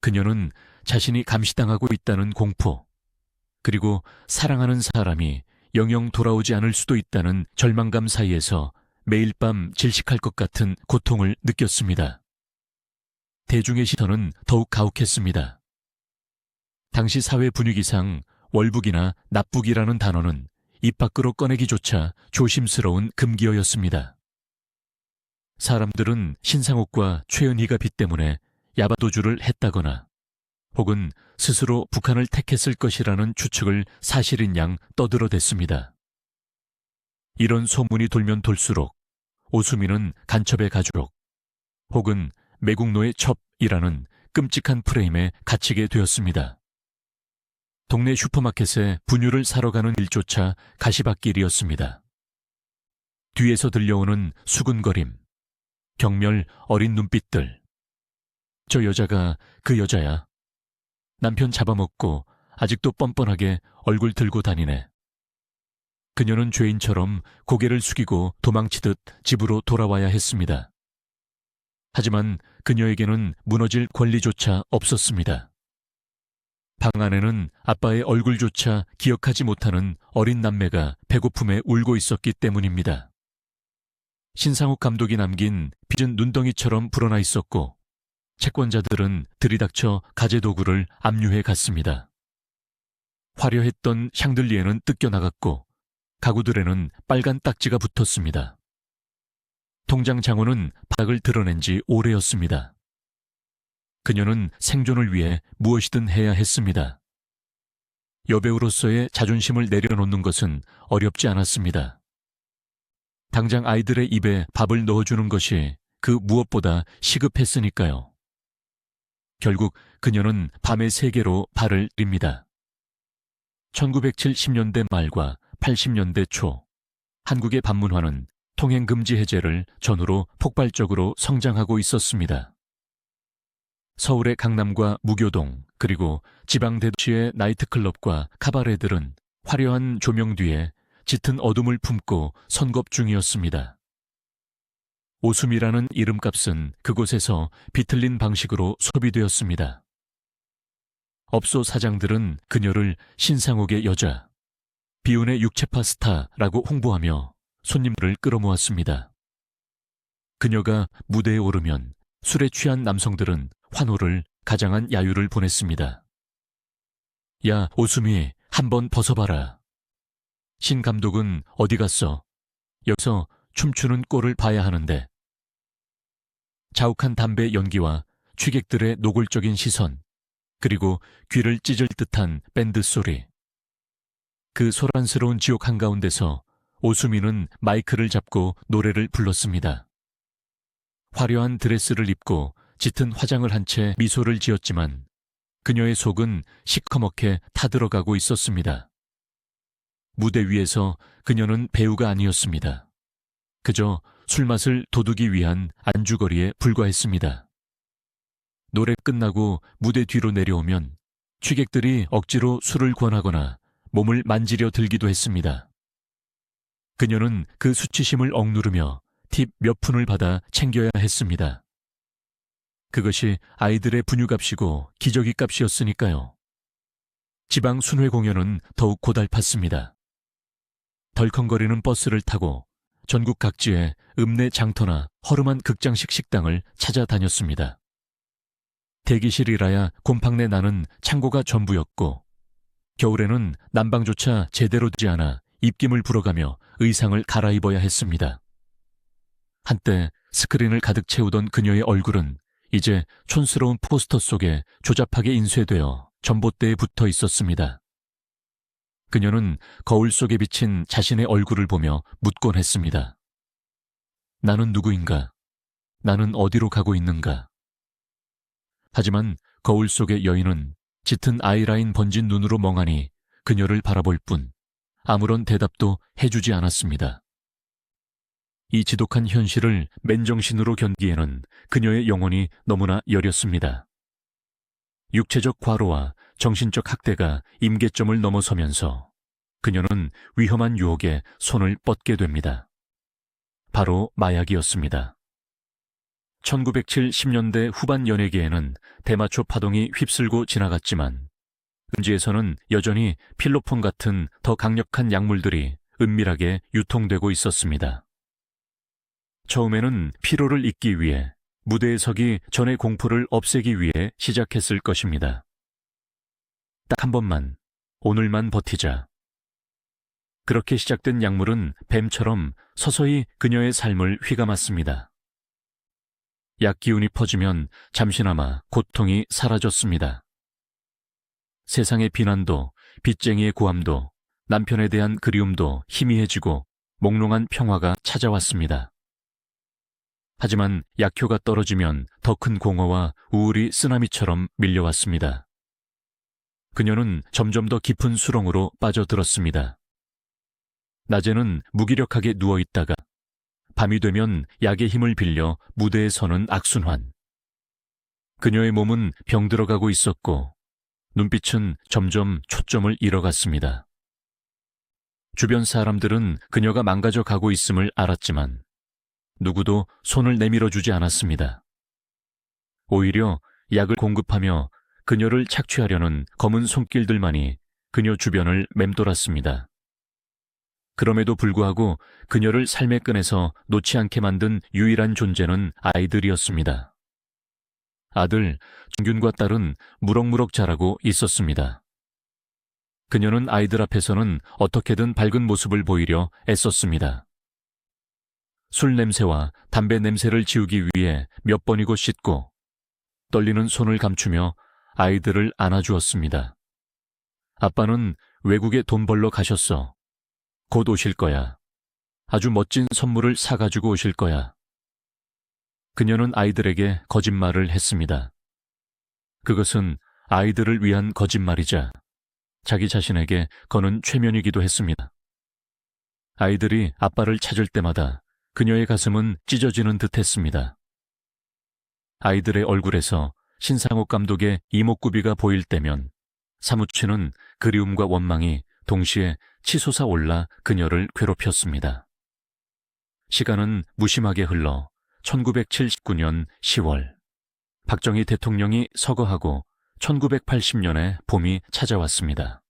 그녀는 자신이 감시당하고 있다는 공포, 그리고 사랑하는 사람이 영영 돌아오지 않을 수도 있다는 절망감 사이에서 매일 밤 질식할 것 같은 고통을 느꼈습니다. 대중의 시선은 더욱 가혹했습니다. 당시 사회 분위기상 월북이나 납북이라는 단어는 입 밖으로 꺼내기조차 조심스러운 금기어였습니다. 사람들은 신상옥과 최은희가 빚 때문에 야바도주를 했다거나 혹은 스스로 북한을 택했을 것이라는 추측을 사실인 양 떠들어댔습니다. 이런 소문이 돌면 돌수록 오수미는 간첩의 가족 혹은 매국노의 첩이라는 끔찍한 프레임에 갇히게 되었습니다. 동네 슈퍼마켓에 분유를 사러 가는 일조차 가시밭길이었습니다. 뒤에서 들려오는 수근거림, 경멸 어린 눈빛들. 저 여자가 그 여자야. 남편 잡아먹고 아직도 뻔뻔하게 얼굴 들고 다니네. 그녀는 죄인처럼 고개를 숙이고 도망치듯 집으로 돌아와야 했습니다. 하지만 그녀에게는 무너질 권리조차 없었습니다. 방 안에는 아빠의 얼굴조차 기억하지 못하는 어린 남매가 배고픔에 울고 있었기 때문입니다. 신상욱 감독이 남긴 빚은 눈덩이처럼 불어나 있었고 채권자들은 들이닥쳐 가재도구를 압류해 갔습니다. 화려했던 샹들리에는 뜯겨나갔고 가구들에는 빨간 딱지가 붙었습니다. 통장 장원은 바닥을 드러낸 지 오래였습니다. 그녀는 생존을 위해 무엇이든 해야 했습니다. 여배우로서의 자존심을 내려놓는 것은 어렵지 않았습니다. 당장 아이들의 입에 밥을 넣어주는 것이 그 무엇보다 시급했으니까요. 결국 그녀는 밤의 세계로 발을 들입니다. 1970년대 말과 80년대 초, 한국의 반문화는 통행금지 해제를 전후로 폭발적으로 성장하고 있었습니다. 서울의 강남과 무교동, 그리고 지방 대도시의 나이트클럽과 카바레들은 화려한 조명 뒤에 짙은 어둠을 품고 선겁 중이었습니다. 오수미라는 이름값은 그곳에서 비틀린 방식으로 소비되었습니다. 업소 사장들은 그녀를 신상옥의 여자, 비운의 육체파 스타라고 홍보하며 손님들을 끌어모았습니다. 그녀가 무대에 오르면 술에 취한 남성들은 환호를 가장한 야유를 보냈습니다. 야, 오수미, 한번 벗어봐라. 신 감독은 어디 갔어? 여기서 춤추는 꼴을 봐야 하는데. 자욱한 담배 연기와 취객들의 노골적인 시선, 그리고 귀를 찢을 듯한 밴드 소리. 그 소란스러운 지옥 한가운데서 오수미는 마이크를 잡고 노래를 불렀습니다. 화려한 드레스를 입고 짙은 화장을 한 채 미소를 지었지만 그녀의 속은 시커멓게 타들어가고 있었습니다. 무대 위에서 그녀는 배우가 아니었습니다. 그저 술맛을 돋우기 위한 안주거리에 불과했습니다. 노래 끝나고 무대 뒤로 내려오면 취객들이 억지로 술을 권하거나 몸을 만지려 들기도 했습니다. 그녀는 그 수치심을 억누르며 팁 몇 푼을 받아 챙겨야 했습니다. 그것이 아이들의 분유값이고 기저귀 값이었으니까요. 지방 순회 공연은 더욱 고달팠습니다. 덜컹거리는 버스를 타고 전국 각지의 읍내 장터나 허름한 극장식 식당을 찾아다녔습니다. 대기실이라야 곰팡내 나는 창고가 전부였고 겨울에는 난방조차 제대로 되지 않아 입김을 불어가며 의상을 갈아입어야 했습니다. 한때 스크린을 가득 채우던 그녀의 얼굴은 이제 촌스러운 포스터 속에 조잡하게 인쇄되어 전봇대에 붙어 있었습니다. 그녀는 거울 속에 비친 자신의 얼굴을 보며 묻곤 했습니다. 나는 누구인가? 나는 어디로 가고 있는가? 하지만 거울 속의 여인은 짙은 아이라인 번진 눈으로 멍하니 그녀를 바라볼 뿐 아무런 대답도 해주지 않았습니다. 이 지독한 현실을 맨정신으로 견디에는 그녀의 영혼이 너무나 여렸습니다. 육체적 과로와 정신적 학대가 임계점을 넘어서면서 그녀는 위험한 유혹에 손을 뻗게 됩니다. 바로 마약이었습니다. 1970년대 후반 연예계에는 대마초 파동이 휩쓸고 지나갔지만 음지에서는 여전히 필로폰 같은 더 강력한 약물들이 은밀하게 유통되고 있었습니다. 처음에는 피로를 잊기 위해 무대에 서기 전의 공포를 없애기 위해 시작했을 것입니다. 딱 한 번만, 오늘만 버티자. 그렇게 시작된 약물은 뱀처럼 서서히 그녀의 삶을 휘감았습니다. 약 기운이 퍼지면 잠시나마 고통이 사라졌습니다. 세상의 비난도, 빚쟁이의 고함도, 남편에 대한 그리움도 희미해지고 몽롱한 평화가 찾아왔습니다. 하지만 약효가 떨어지면 더 큰 공허와 우울이 쓰나미처럼 밀려왔습니다. 그녀는 점점 더 깊은 수렁으로 빠져들었습니다. 낮에는 무기력하게 누워있다가 밤이 되면 약의 힘을 빌려 무대에 서는 악순환. 그녀의 몸은 병들어가고 있었고 눈빛은 점점 초점을 잃어갔습니다. 주변 사람들은 그녀가 망가져 가고 있음을 알았지만 누구도 손을 내밀어주지 않았습니다. 오히려 약을 공급하며 그녀를 착취하려는 검은 손길들만이 그녀 주변을 맴돌았습니다. 그럼에도 불구하고 그녀를 삶의 끈에서 놓지 않게 만든 유일한 존재는 아이들이었습니다. 아들 정균과 딸은 무럭무럭 자라고 있었습니다. 그녀는 아이들 앞에서는 어떻게든 밝은 모습을 보이려 애썼습니다. 술 냄새와 담배 냄새를 지우기 위해 몇 번이고 씻고 떨리는 손을 감추며 아이들을 안아주었습니다. 아빠는 외국에 돈 벌러 가셨어. 곧 오실 거야. 아주 멋진 선물을 사가지고 오실 거야. 그녀는 아이들에게 거짓말을 했습니다. 그것은 아이들을 위한 거짓말이자 자기 자신에게 거는 최면이기도 했습니다. 아이들이 아빠를 찾을 때마다 그녀의 가슴은 찢어지는 듯 했습니다. 아이들의 얼굴에서 신상옥 감독의 이목구비가 보일 때면 사무치는 그리움과 원망이 동시에 치솟아 올라 그녀를 괴롭혔습니다. 시간은 무심하게 흘러 1979년 10월, 박정희 대통령이 서거하고 1980년에 봄이 찾아왔습니다.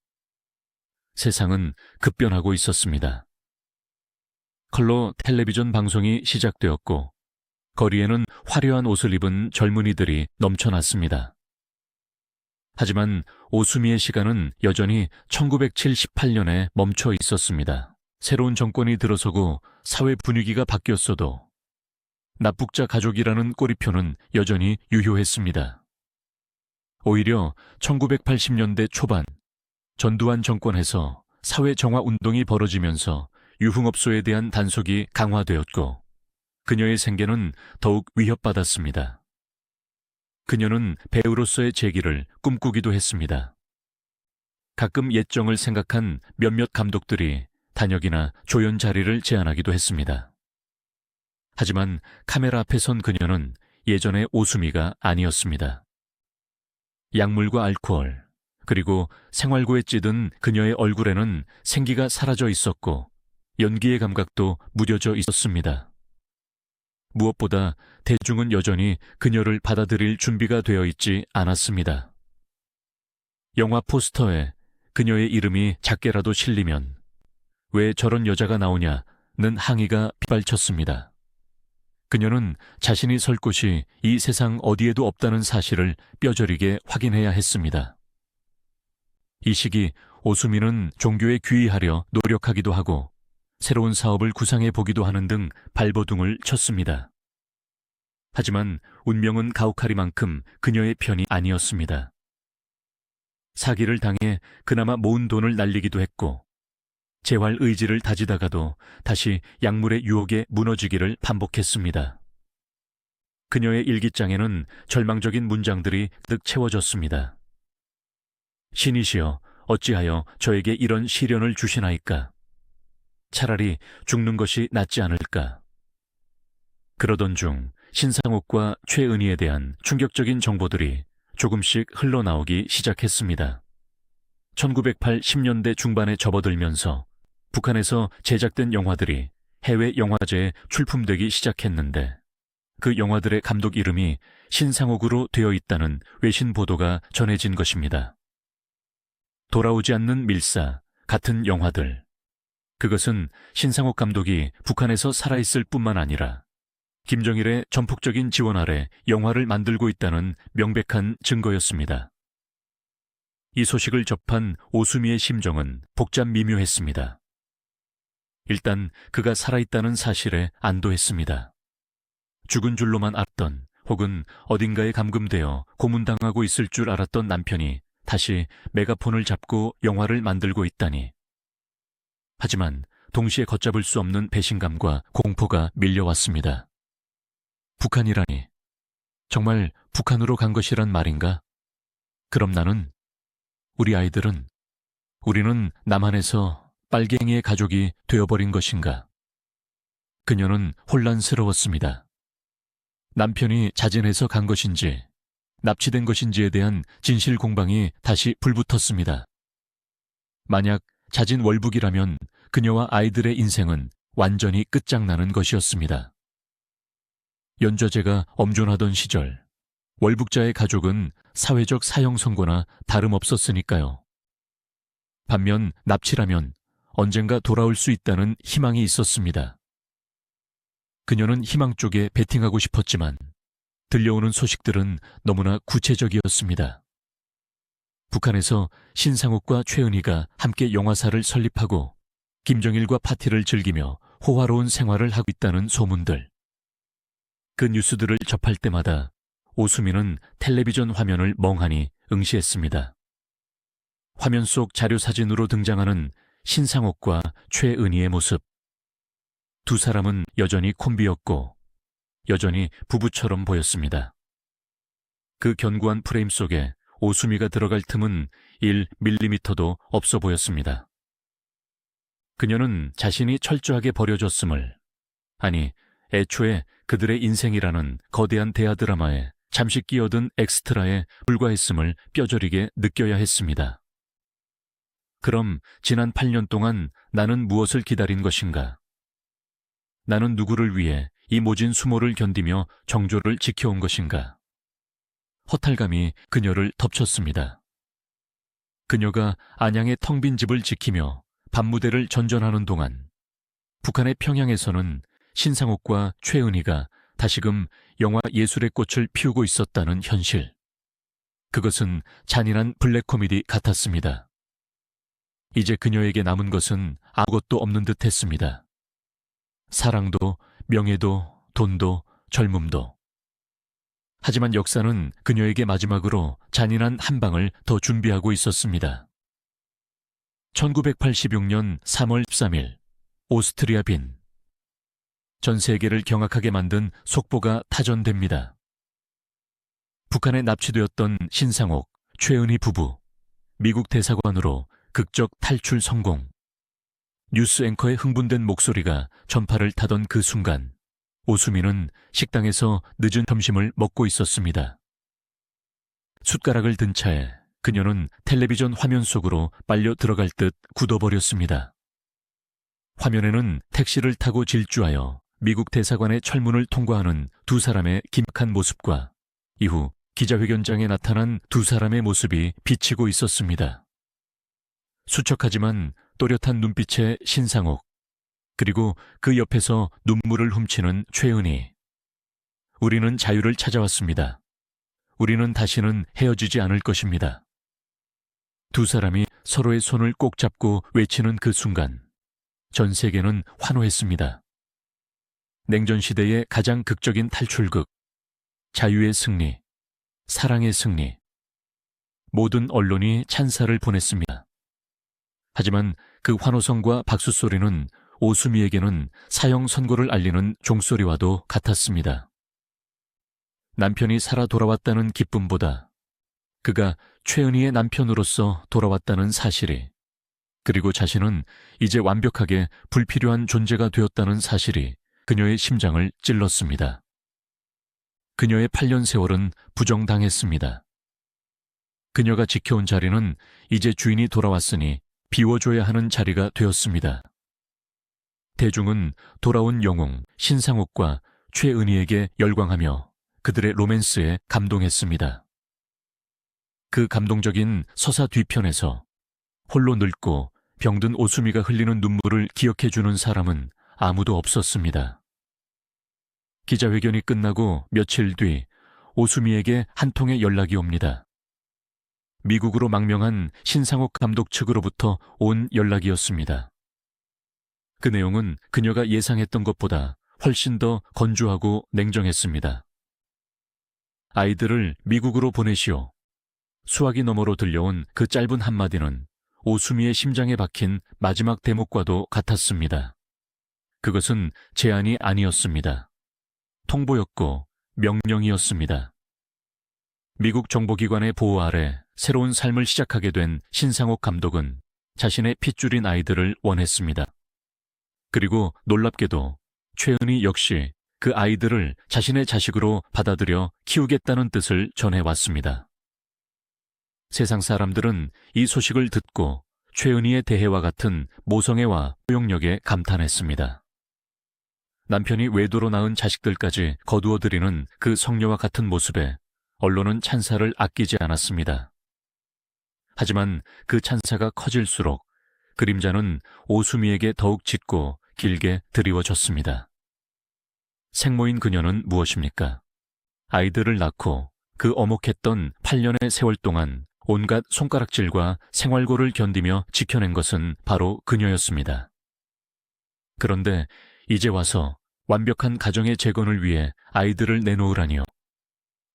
세상은 급변하고 있었습니다. 컬러 텔레비전 방송이 시작되었고 거리에는 화려한 옷을 입은 젊은이들이 넘쳐났습니다. 하지만 오수미의 시간은 여전히 1978년에 멈춰 있었습니다. 새로운 정권이 들어서고 사회 분위기가 바뀌었어도 납북자 가족이라는 꼬리표는 여전히 유효했습니다. 오히려 1980년대 초반 전두환 정권에서 사회 정화 운동이 벌어지면서 유흥업소에 대한 단속이 강화되었고 그녀의 생계는 더욱 위협받았습니다. 그녀는 배우로서의 재기를 꿈꾸기도 했습니다. 가끔 옛정을 생각한 몇몇 감독들이 단역이나 조연 자리를 제안하기도 했습니다. 하지만 카메라 앞에 선 그녀는 예전의 오수미가 아니었습니다. 약물과 알코올, 그리고 생활고에 찌든 그녀의 얼굴에는 생기가 사라져 있었고 연기의 감각도 무뎌져 있었습니다. 무엇보다 대중은 여전히 그녀를 받아들일 준비가 되어 있지 않았습니다. 영화 포스터에 그녀의 이름이 작게라도 실리면 왜 저런 여자가 나오냐는 항의가 빗발쳤습니다. 그녀는 자신이 설 곳이 이 세상 어디에도 없다는 사실을 뼈저리게 확인해야 했습니다. 이 시기 오수미는 종교에 귀의하려 노력하기도 하고 새로운 사업을 구상해 보기도 하는 등 발버둥을 쳤습니다. 하지만 운명은 가혹하리만큼 그녀의 편이 아니었습니다. 사기를 당해 그나마 모은 돈을 날리기도 했고 재활 의지를 다지다가도 다시 약물의 유혹에 무너지기를 반복했습니다. 그녀의 일기장에는 절망적인 문장들이 가득 채워졌습니다. 신이시여, 어찌하여 저에게 이런 시련을 주시나이까? 차라리 죽는 것이 낫지 않을까? 그러던 중 신상옥과 최은희에 대한 충격적인 정보들이 조금씩 흘러나오기 시작했습니다. 1980년대 중반에 접어들면서 북한에서 제작된 영화들이 해외 영화제에 출품되기 시작했는데 그 영화들의 감독 이름이 신상옥으로 되어 있다는 외신 보도가 전해진 것입니다. 돌아오지 않는 밀사, 같은 영화들. 그것은 신상옥 감독이 북한에서 살아있을 뿐만 아니라 김정일의 전폭적인 지원 아래 영화를 만들고 있다는 명백한 증거였습니다. 이 소식을 접한 오수미의 심정은 복잡미묘했습니다. 일단 그가 살아있다는 사실에 안도했습니다. 죽은 줄로만 알았던 혹은 어딘가에 감금되어 고문당하고 있을 줄 알았던 남편이 다시 메가폰을 잡고 영화를 만들고 있다니. 하지만 동시에 걷잡을 수 없는 배신감과 공포가 밀려왔습니다. 북한이라니. 정말 북한으로 간 것이란 말인가? 그럼 나는, 우리 아이들은, 우리는 남한에서 빨갱이의 가족이 되어버린 것인가? 그녀는 혼란스러웠습니다. 남편이 자진해서 간 것인지 납치된 것인지에 대한 진실 공방이 다시 불붙었습니다. 만약 자진 월북이라면 그녀와 아이들의 인생은 완전히 끝장나는 것이었습니다. 연좌제가 엄존하던 시절 월북자의 가족은 사회적 사형 선고나 다름없었으니까요. 반면 납치라면 언젠가 돌아올 수 있다는 희망이 있었습니다. 그녀는 희망 쪽에 베팅하고 싶었지만 들려오는 소식들은 너무나 구체적이었습니다. 북한에서 신상옥과 최은희가 함께 영화사를 설립하고 김정일과 파티를 즐기며 호화로운 생활을 하고 있다는 소문들. 그 뉴스들을 접할 때마다 오수미는 텔레비전 화면을 멍하니 응시했습니다. 화면 속 자료 사진으로 등장하는 신상옥과 최은희의 모습. 두 사람은 여전히 콤비였고 여전히 부부처럼 보였습니다. 그 견고한 프레임 속에 오수미가 들어갈 틈은 1mm도 없어 보였습니다. 그녀는 자신이 철저하게 버려졌음을, 아니 애초에 그들의 인생이라는 거대한 대하 드라마에 잠시 끼어든 엑스트라에 불과했음을 뼈저리게 느껴야 했습니다. 그럼 지난 8년 동안 나는 무엇을 기다린 것인가? 나는 누구를 위해 이 모진 수모를 견디며 정조를 지켜온 것인가? 허탈감이 그녀를 덮쳤습니다. 그녀가 안양의 텅 빈 집을 지키며 밤무대를 전전하는 동안 북한의 평양에서는 신상옥과 최은희가 다시금 영화 예술의 꽃을 피우고 있었다는 현실. 그것은 잔인한 블랙 코미디 같았습니다. 이제 그녀에게 남은 것은 아무것도 없는 듯 했습니다. 사랑도, 명예도, 돈도, 젊음도. 하지만 역사는 그녀에게 마지막으로 잔인한 한 방을 더 준비하고 있었습니다. 1986년 3월 13일, 오스트리아 빈. 전 세계를 경악하게 만든 속보가 타전됩니다. 북한에 납치되었던 신상옥, 최은희 부부, 미국 대사관으로 극적 탈출 성공. 뉴스 앵커의 흥분된 목소리가 전파를 타던 그 순간, 오수미는 식당에서 늦은 점심을 먹고 있었습니다. 숟가락을 든 차에 그녀는 텔레비전 화면 속으로 빨려 들어갈 듯 굳어버렸습니다. 화면에는 택시를 타고 질주하여 미국 대사관의 철문을 통과하는 두 사람의 긴박한 모습과 이후 기자회견장에 나타난 두 사람의 모습이 비치고 있었습니다. 수척하지만 또렷한 눈빛의 신상옥, 그리고 그 옆에서 눈물을 훔치는 최은희. 우리는 자유를 찾아왔습니다. 우리는 다시는 헤어지지 않을 것입니다. 두 사람이 서로의 손을 꼭 잡고 외치는 그 순간, 전 세계는 환호했습니다. 냉전시대의 가장 극적인 탈출극, 자유의 승리, 사랑의 승리. 모든 언론이 찬사를 보냈습니다. 하지만 그 환호성과 박수 소리는 오수미에게는 사형 선고를 알리는 종소리와도 같았습니다. 남편이 살아 돌아왔다는 기쁨보다 그가 최은희의 남편으로서 돌아왔다는 사실이, 그리고 자신은 이제 완벽하게 불필요한 존재가 되었다는 사실이 그녀의 심장을 찔렀습니다. 그녀의 8년 세월은 부정당했습니다. 그녀가 지켜온 자리는 이제 주인이 돌아왔으니 비워줘야 하는 자리가 되었습니다. 대중은 돌아온 영웅 신상옥과 최은희에게 열광하며 그들의 로맨스에 감동했습니다. 그 감동적인 서사 뒤편에서 홀로 늙고 병든 오수미가 흘리는 눈물을 기억해주는 사람은 아무도 없었습니다. 기자회견이 끝나고 며칠 뒤 오수미에게 한 통의 연락이 옵니다. 미국으로 망명한 신상옥 감독 측으로부터 온 연락이었습니다. 그 내용은 그녀가 예상했던 것보다 훨씬 더 건조하고 냉정했습니다. 아이들을 미국으로 보내시오. 수화기 너머로 들려온 그 짧은 한마디는 오수미의 심장에 박힌 마지막 대목과도 같았습니다. 그것은 제안이 아니었습니다. 통보였고 명령이었습니다. 미국 정보기관의 보호 아래 새로운 삶을 시작하게 된 신상옥 감독은 자신의 핏줄인 아이들을 원했습니다. 그리고 놀랍게도 최은희 역시 그 아이들을 자신의 자식으로 받아들여 키우겠다는 뜻을 전해왔습니다. 세상 사람들은 이 소식을 듣고 최은희의 대해와 같은 모성애와 포용력에 감탄했습니다. 남편이 외도로 낳은 자식들까지 거두어들이는 그 성녀와 같은 모습에 언론은 찬사를 아끼지 않았습니다. 하지만 그 찬사가 커질수록 그림자는 오수미에게 더욱 짙고 길게 드리워졌습니다. 생모인 그녀는 무엇입니까? 아이들을 낳고 그 엄혹했던 8년의 세월 동안 온갖 손가락질과 생활고를 견디며 지켜낸 것은 바로 그녀였습니다. 그런데 이제 와서 완벽한 가정의 재건을 위해 아이들을 내놓으라니요.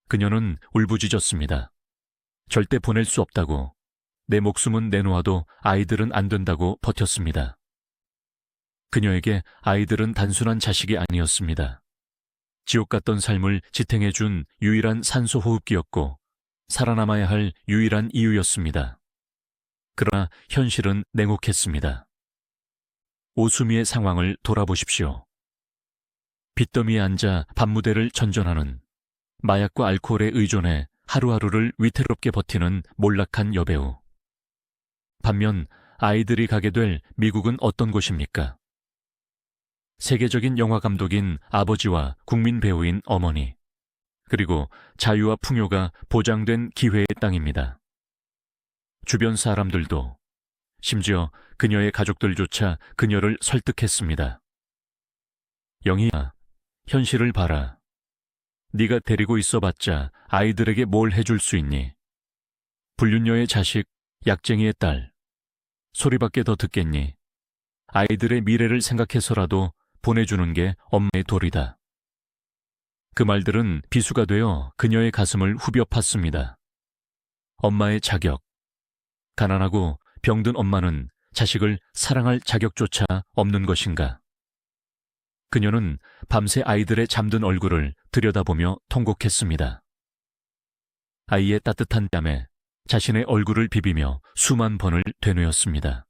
그녀는 울부짖었습니다. 절대 보낼 수 없다고. 내 목숨은 내놓아도 아이들은 안 된다고 버텼습니다. 그녀에게 아이들은 단순한 자식이 아니었습니다. 지옥 같던 삶을 지탱해준 유일한 산소 호흡기였고 살아남아야 할 유일한 이유였습니다. 그러나 현실은 냉혹했습니다. 오수미의 상황을 돌아보십시오. 빚더미에 앉아 밤무대를 전전하는, 마약과 알코올에 의존해 하루하루를 위태롭게 버티는 몰락한 여배우. 반면 아이들이 가게 될 미국은 어떤 곳입니까? 세계적인 영화 감독인 아버지와 국민 배우인 어머니, 그리고 자유와 풍요가 보장된 기회의 땅입니다. 주변 사람들도, 심지어 그녀의 가족들조차 그녀를 설득했습니다. 영희야, 현실을 봐라. 네가 데리고 있어봤자 아이들에게 뭘 해줄 수 있니? 불륜녀의 자식, 약쟁이의 딸, 소리밖에 더 듣겠니? 아이들의 미래를 생각해서라도 보내주는 게 엄마의 도리다. 그 말들은 비수가 되어 그녀의 가슴을 후벼 팠습니다. 엄마의 자격. 가난하고 병든 엄마는 자식을 사랑할 자격조차 없는 것인가? 그녀는 밤새 아이들의 잠든 얼굴을 들여다보며 통곡했습니다. 아이의 따뜻한 뺨에 자신의 얼굴을 비비며 수만 번을 되뇌었습니다.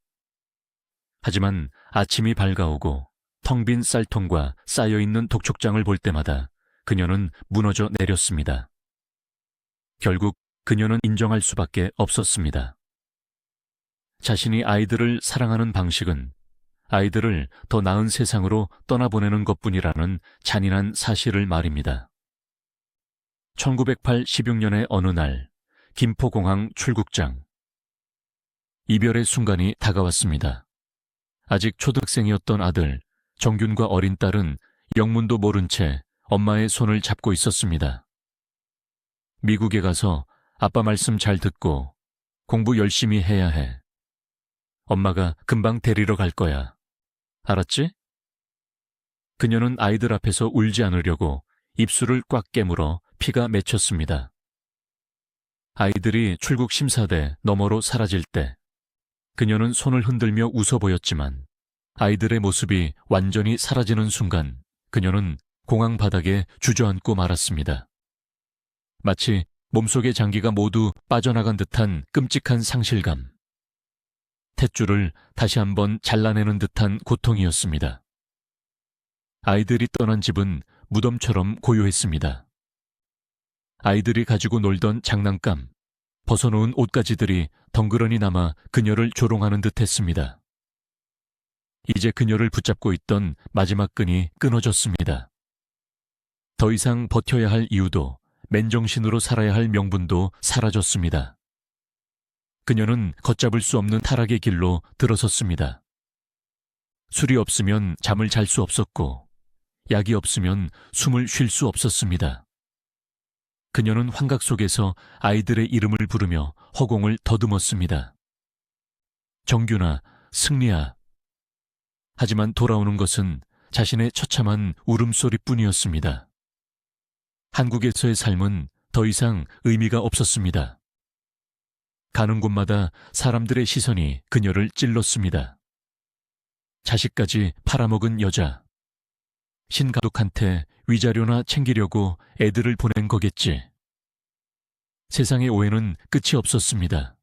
하지만 아침이 밝아오고 텅 빈 쌀통과 쌓여있는 독촉장을 볼 때마다 그녀는 무너져 내렸습니다. 결국 그녀는 인정할 수밖에 없었습니다. 자신이 아이들을 사랑하는 방식은 아이들을 더 나은 세상으로 떠나보내는 것뿐이라는 잔인한 사실을 말입니다. 1986년의 어느 날, 김포공항 출국장. 이별의 순간이 다가왔습니다. 아직 초등학생이었던 아들, 정균과 어린 딸은 영문도 모른 채 엄마의 손을 잡고 있었습니다. 미국에 가서 아빠 말씀 잘 듣고 공부 열심히 해야 해. 엄마가 금방 데리러 갈 거야. 알았지? 그녀는 아이들 앞에서 울지 않으려고 입술을 꽉 깨물어 피가 맺혔습니다. 아이들이 출국 심사대 너머로 사라질 때 그녀는 손을 흔들며 웃어 보였지만 아이들의 모습이 완전히 사라지는 순간 그녀는 공항 바닥에 주저앉고 말았습니다. 마치 몸속의 장기가 모두 빠져나간 듯한 끔찍한 상실감. 탯줄을 다시 한번 잘라내는 듯한 고통이었습니다. 아이들이 떠난 집은 무덤처럼 고요했습니다. 아이들이 가지고 놀던 장난감, 벗어놓은 옷가지들이 덩그러니 남아 그녀를 조롱하는 듯했습니다. 이제 그녀를 붙잡고 있던 마지막 끈이 끊어졌습니다. 더 이상 버텨야 할 이유도 맨정신으로 살아야 할 명분도 사라졌습니다. 그녀는 걷잡을 수 없는 타락의 길로 들어섰습니다. 술이 없으면 잠을 잘 수 없었고 약이 없으면 숨을 쉴 수 없었습니다. 그녀는 환각 속에서 아이들의 이름을 부르며 허공을 더듬었습니다. 정균아, 승리야. 하지만 돌아오는 것은 자신의 처참한 울음소리뿐이었습니다. 한국에서의 삶은 더 이상 의미가 없었습니다. 가는 곳마다 사람들의 시선이 그녀를 찔렀습니다. 자식까지 팔아먹은 여자. 신가족한테 위자료나 챙기려고 애들을 보낸 거겠지. 세상의 오해는 끝이 없었습니다.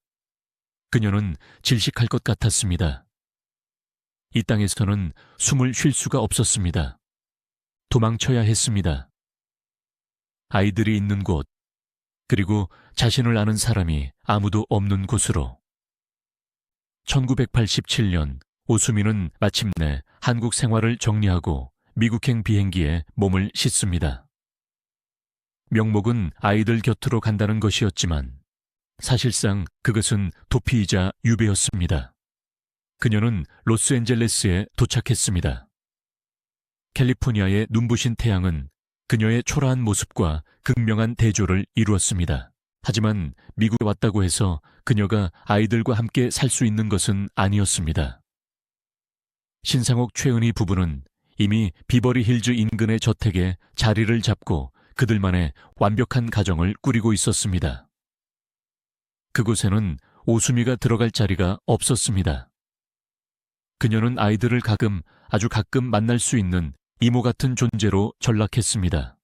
그녀는 질식할 것 같았습니다. 이 땅에서는 숨을 쉴 수가 없었습니다. 도망쳐야 했습니다. 아이들이 있는 곳, 그리고 자신을 아는 사람이 아무도 없는 곳으로. 1987년 오수미는 마침내 한국 생활을 정리하고 미국행 비행기에 몸을 싣습니다. 명목은 아이들 곁으로 간다는 것이었지만 사실상 그것은 도피이자 유배였습니다. 그녀는 로스앤젤레스에 도착했습니다. 캘리포니아의 눈부신 태양은 그녀의 초라한 모습과 극명한 대조를 이루었습니다. 하지만 미국에 왔다고 해서 그녀가 아이들과 함께 살 수 있는 것은 아니었습니다. 신상옥 최은희 부부는 이미 비버리 힐즈 인근의 저택에 자리를 잡고 그들만의 완벽한 가정을 꾸리고 있었습니다. 그곳에는 오수미가 들어갈 자리가 없었습니다. 그녀는 아이들을 아주 가끔 만날 수 있는 이모 같은 존재로 전락했습니다.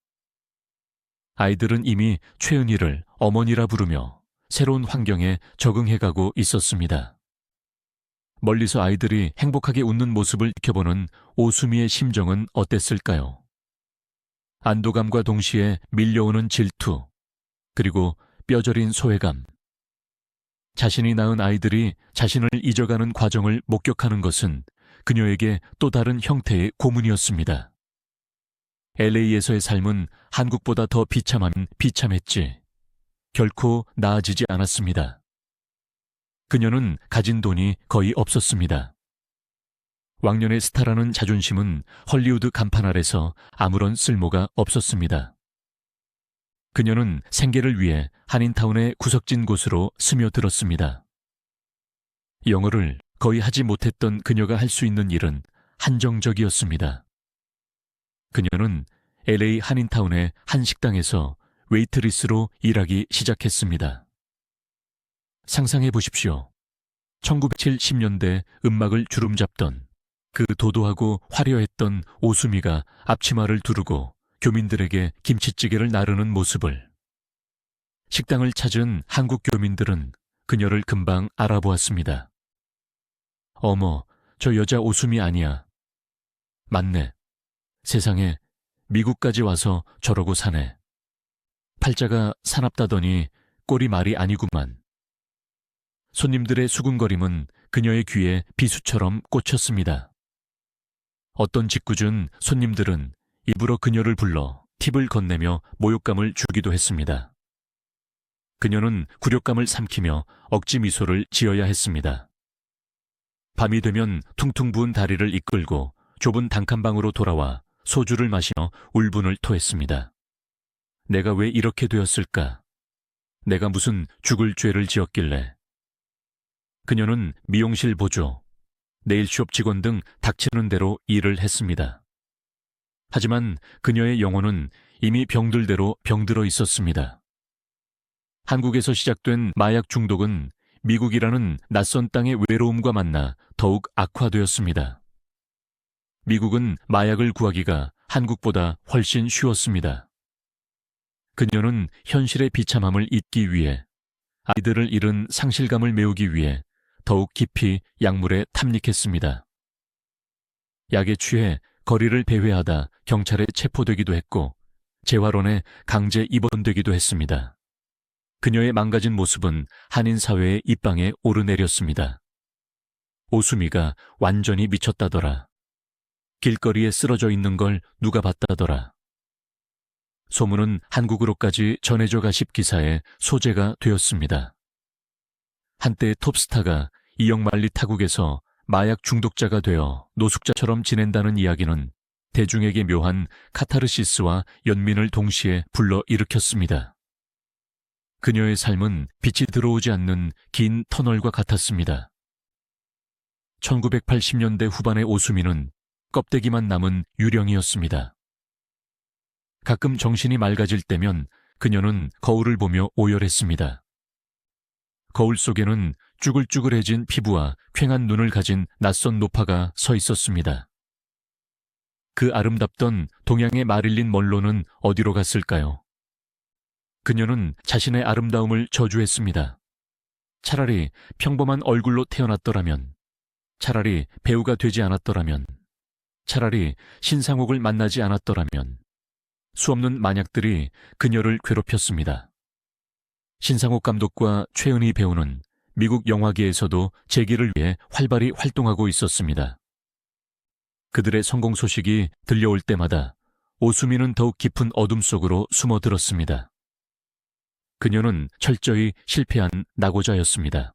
아이들은 이미 최은희를 어머니라 부르며 새로운 환경에 적응해가고 있었습니다. 멀리서 아이들이 행복하게 웃는 모습을 지켜보는 오수미의 심정은 어땠을까요? 안도감과 동시에 밀려오는 질투, 그리고 뼈저린 소외감. 자신이 낳은 아이들이 자신을 잊어가는 과정을 목격하는 것은 그녀에게 또 다른 형태의 고문이었습니다. LA에서의 삶은 한국보다 더 비참했지. 결코 나아지지 않았습니다. 그녀는 가진 돈이 거의 없었습니다. 왕년의 스타라는 자존심은 헐리우드 간판 아래서 아무런 쓸모가 없었습니다. 그녀는 생계를 위해 한인타운의 구석진 곳으로 스며들었습니다. 영어를 거의 하지 못했던 그녀가 할 수 있는 일은 한정적이었습니다. 그녀는 LA 한인타운의 한 식당에서 웨이트리스로 일하기 시작했습니다. 상상해 보십시오. 1970년대 음악을 주름잡던 그 도도하고 화려했던 오수미가 앞치마를 두르고 교민들에게 김치찌개를 나르는 모습을. 식당을 찾은 한국 교민들은 그녀를 금방 알아보았습니다. 어머, 저 여자 오수미 아니야. 맞네. 세상에 미국까지 와서 저러고 사네. 팔자가 사납다더니 꼴이 말이 아니구만. 손님들의 수군거림은 그녀의 귀에 비수처럼 꽂혔습니다. 어떤 짓궂은 손님들은 입으로 그녀를 불러 팁을 건네며 모욕감을 주기도 했습니다. 그녀는 굴욕감을 삼키며 억지 미소를 지어야 했습니다. 밤이 되면 퉁퉁 부은 다리를 이끌고 좁은 단칸방으로 돌아와 소주를 마시며 울분을 토했습니다. 내가 왜 이렇게 되었을까? 내가 무슨 죽을 죄를 지었길래. 그녀는 미용실 보조, 네일숍 직원 등 닥치는 대로 일을 했습니다. 하지만 그녀의 영혼은 이미 병들대로 병들어 있었습니다. 한국에서 시작된 마약 중독은 미국이라는 낯선 땅의 외로움과 만나 더욱 악화되었습니다. 미국은 마약을 구하기가 한국보다 훨씬 쉬웠습니다. 그녀는 현실의 비참함을 잊기 위해, 아이들을 잃은 상실감을 메우기 위해 더욱 깊이 약물에 탐닉했습니다. 약에 취해 거리를 배회하다 경찰에 체포되기도 했고 재활원에 강제 입원되기도 했습니다. 그녀의 망가진 모습은 한인 사회의 입방에 오르내렸습니다. 오수미가 완전히 미쳤다더라. 길거리에 쓰러져 있는 걸 누가 봤다더라. 소문은 한국으로까지 전해져 가십 기사의 소재가 되었습니다. 한때 톱스타가 이영만리 타국에서 마약 중독자가 되어 노숙자처럼 지낸다는 이야기는 대중에게 묘한 카타르시스와 연민을 동시에 불러일으켰습니다. 그녀의 삶은 빛이 들어오지 않는 긴 터널과 같았습니다. 1980년대 후반의 오수미는 껍데기만 남은 유령이었습니다. 가끔 정신이 맑아질 때면 그녀는 거울을 보며 오열했습니다. 거울 속에는 쭈글쭈글해진 피부와 퀭한 눈을 가진 낯선 노파가 서 있었습니다. 그 아름답던 동양의 마릴린 먼로는 어디로 갔을까요? 그녀는 자신의 아름다움을 저주했습니다. 차라리 평범한 얼굴로 태어났더라면, 차라리 배우가 되지 않았더라면, 차라리 신상옥을 만나지 않았더라면. 수없는 만약들이 그녀를 괴롭혔습니다. 신상옥 감독과 최은희 배우는 미국 영화계에서도 재기를 위해 활발히 활동하고 있었습니다. 그들의 성공 소식이 들려올 때마다 오수미는 더욱 깊은 어둠 속으로 숨어들었습니다. 그녀는 철저히 실패한 낙오자였습니다.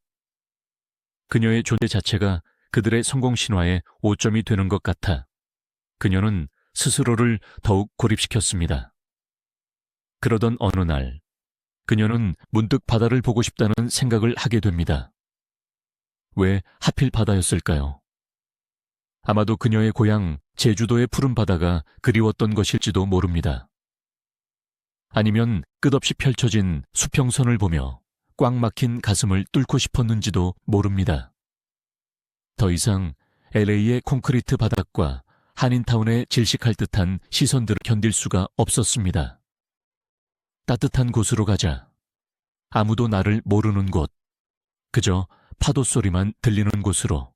그녀의 존재 자체가 그들의 성공 신화의 오점이 되는 것 같아 그녀는 스스로를 더욱 고립시켰습니다. 그러던 어느 날, 그녀는 문득 바다를 보고 싶다는 생각을 하게 됩니다. 왜 하필 바다였을까요? 아마도 그녀의 고향 제주도의 푸른 바다가 그리웠던 것일지도 모릅니다. 아니면 끝없이 펼쳐진 수평선을 보며 꽉 막힌 가슴을 뚫고 싶었는지도 모릅니다. 더 이상 LA의 콘크리트 바닥과 한인타운의 질식할 듯한 시선들을 견딜 수가 없었습니다. 따뜻한 곳으로 가자. 아무도 나를 모르는 곳. 그저 파도 소리만 들리는 곳으로.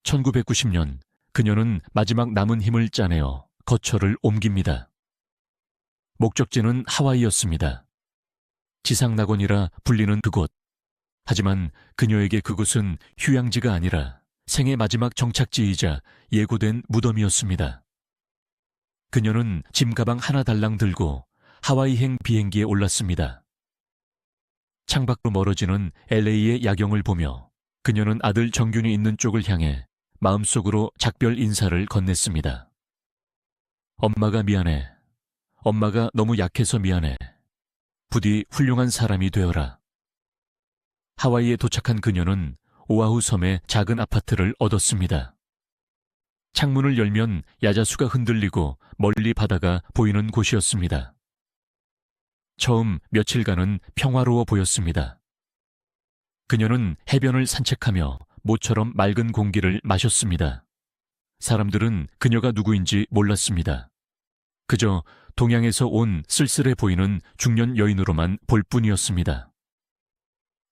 1990년 그녀는 마지막 남은 힘을 짜내어 거처를 옮깁니다. 목적지는 하와이였습니다. 지상낙원이라 불리는 그곳. 하지만 그녀에게 그곳은 휴양지가 아니라 생애 마지막 정착지이자 예고된 무덤이었습니다. 그녀는 짐 가방 하나 달랑 들고 하와이행 비행기에 올랐습니다. 창밖으로 멀어지는 LA의 야경을 보며 그녀는 아들 정균이 있는 쪽을 향해 마음속으로 작별 인사를 건넸습니다. 엄마가 미안해. 엄마가 너무 약해서 미안해. 부디 훌륭한 사람이 되어라. 하와이에 도착한 그녀는 오아후 섬의 작은 아파트를 얻었습니다. 창문을 열면 야자수가 흔들리고 멀리 바다가 보이는 곳이었습니다. 처음 며칠간은 평화로워 보였습니다. 그녀는 해변을 산책하며 모처럼 맑은 공기를 마셨습니다. 사람들은 그녀가 누구인지 몰랐습니다. 그저 동양에서 온 쓸쓸해 보이는 중년 여인으로만 볼 뿐이었습니다.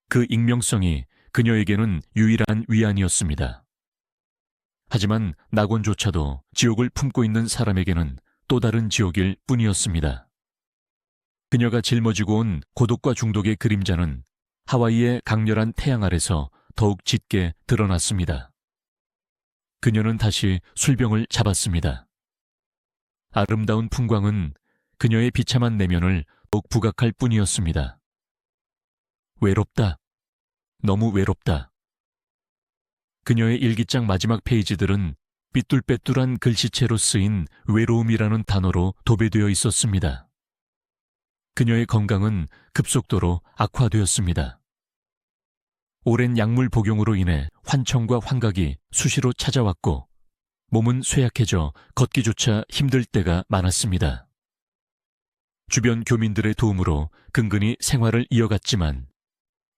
그 익명성이 그녀에게는 유일한 위안이었습니다. 하지만 낙원조차도 지옥을 품고 있는 사람에게는 또 다른 지옥일 뿐이었습니다. 그녀가 짊어지고 온 고독과 중독의 그림자는 하와이의 강렬한 태양 아래서 더욱 짙게 드러났습니다. 그녀는 다시 술병을 잡았습니다. 아름다운 풍광은 그녀의 비참한 내면을 더욱 부각할 뿐이었습니다. 외롭다. 너무 외롭다. 그녀의 일기장 마지막 페이지들은 삐뚤빼뚤한 글씨체로 쓰인 외로움이라는 단어로 도배되어 있었습니다. 그녀의 건강은 급속도로 악화되었습니다. 오랜 약물 복용으로 인해 환청과 환각이 수시로 찾아왔고 몸은 쇠약해져 걷기조차 힘들 때가 많았습니다. 주변 교민들의 도움으로 근근히 생활을 이어갔지만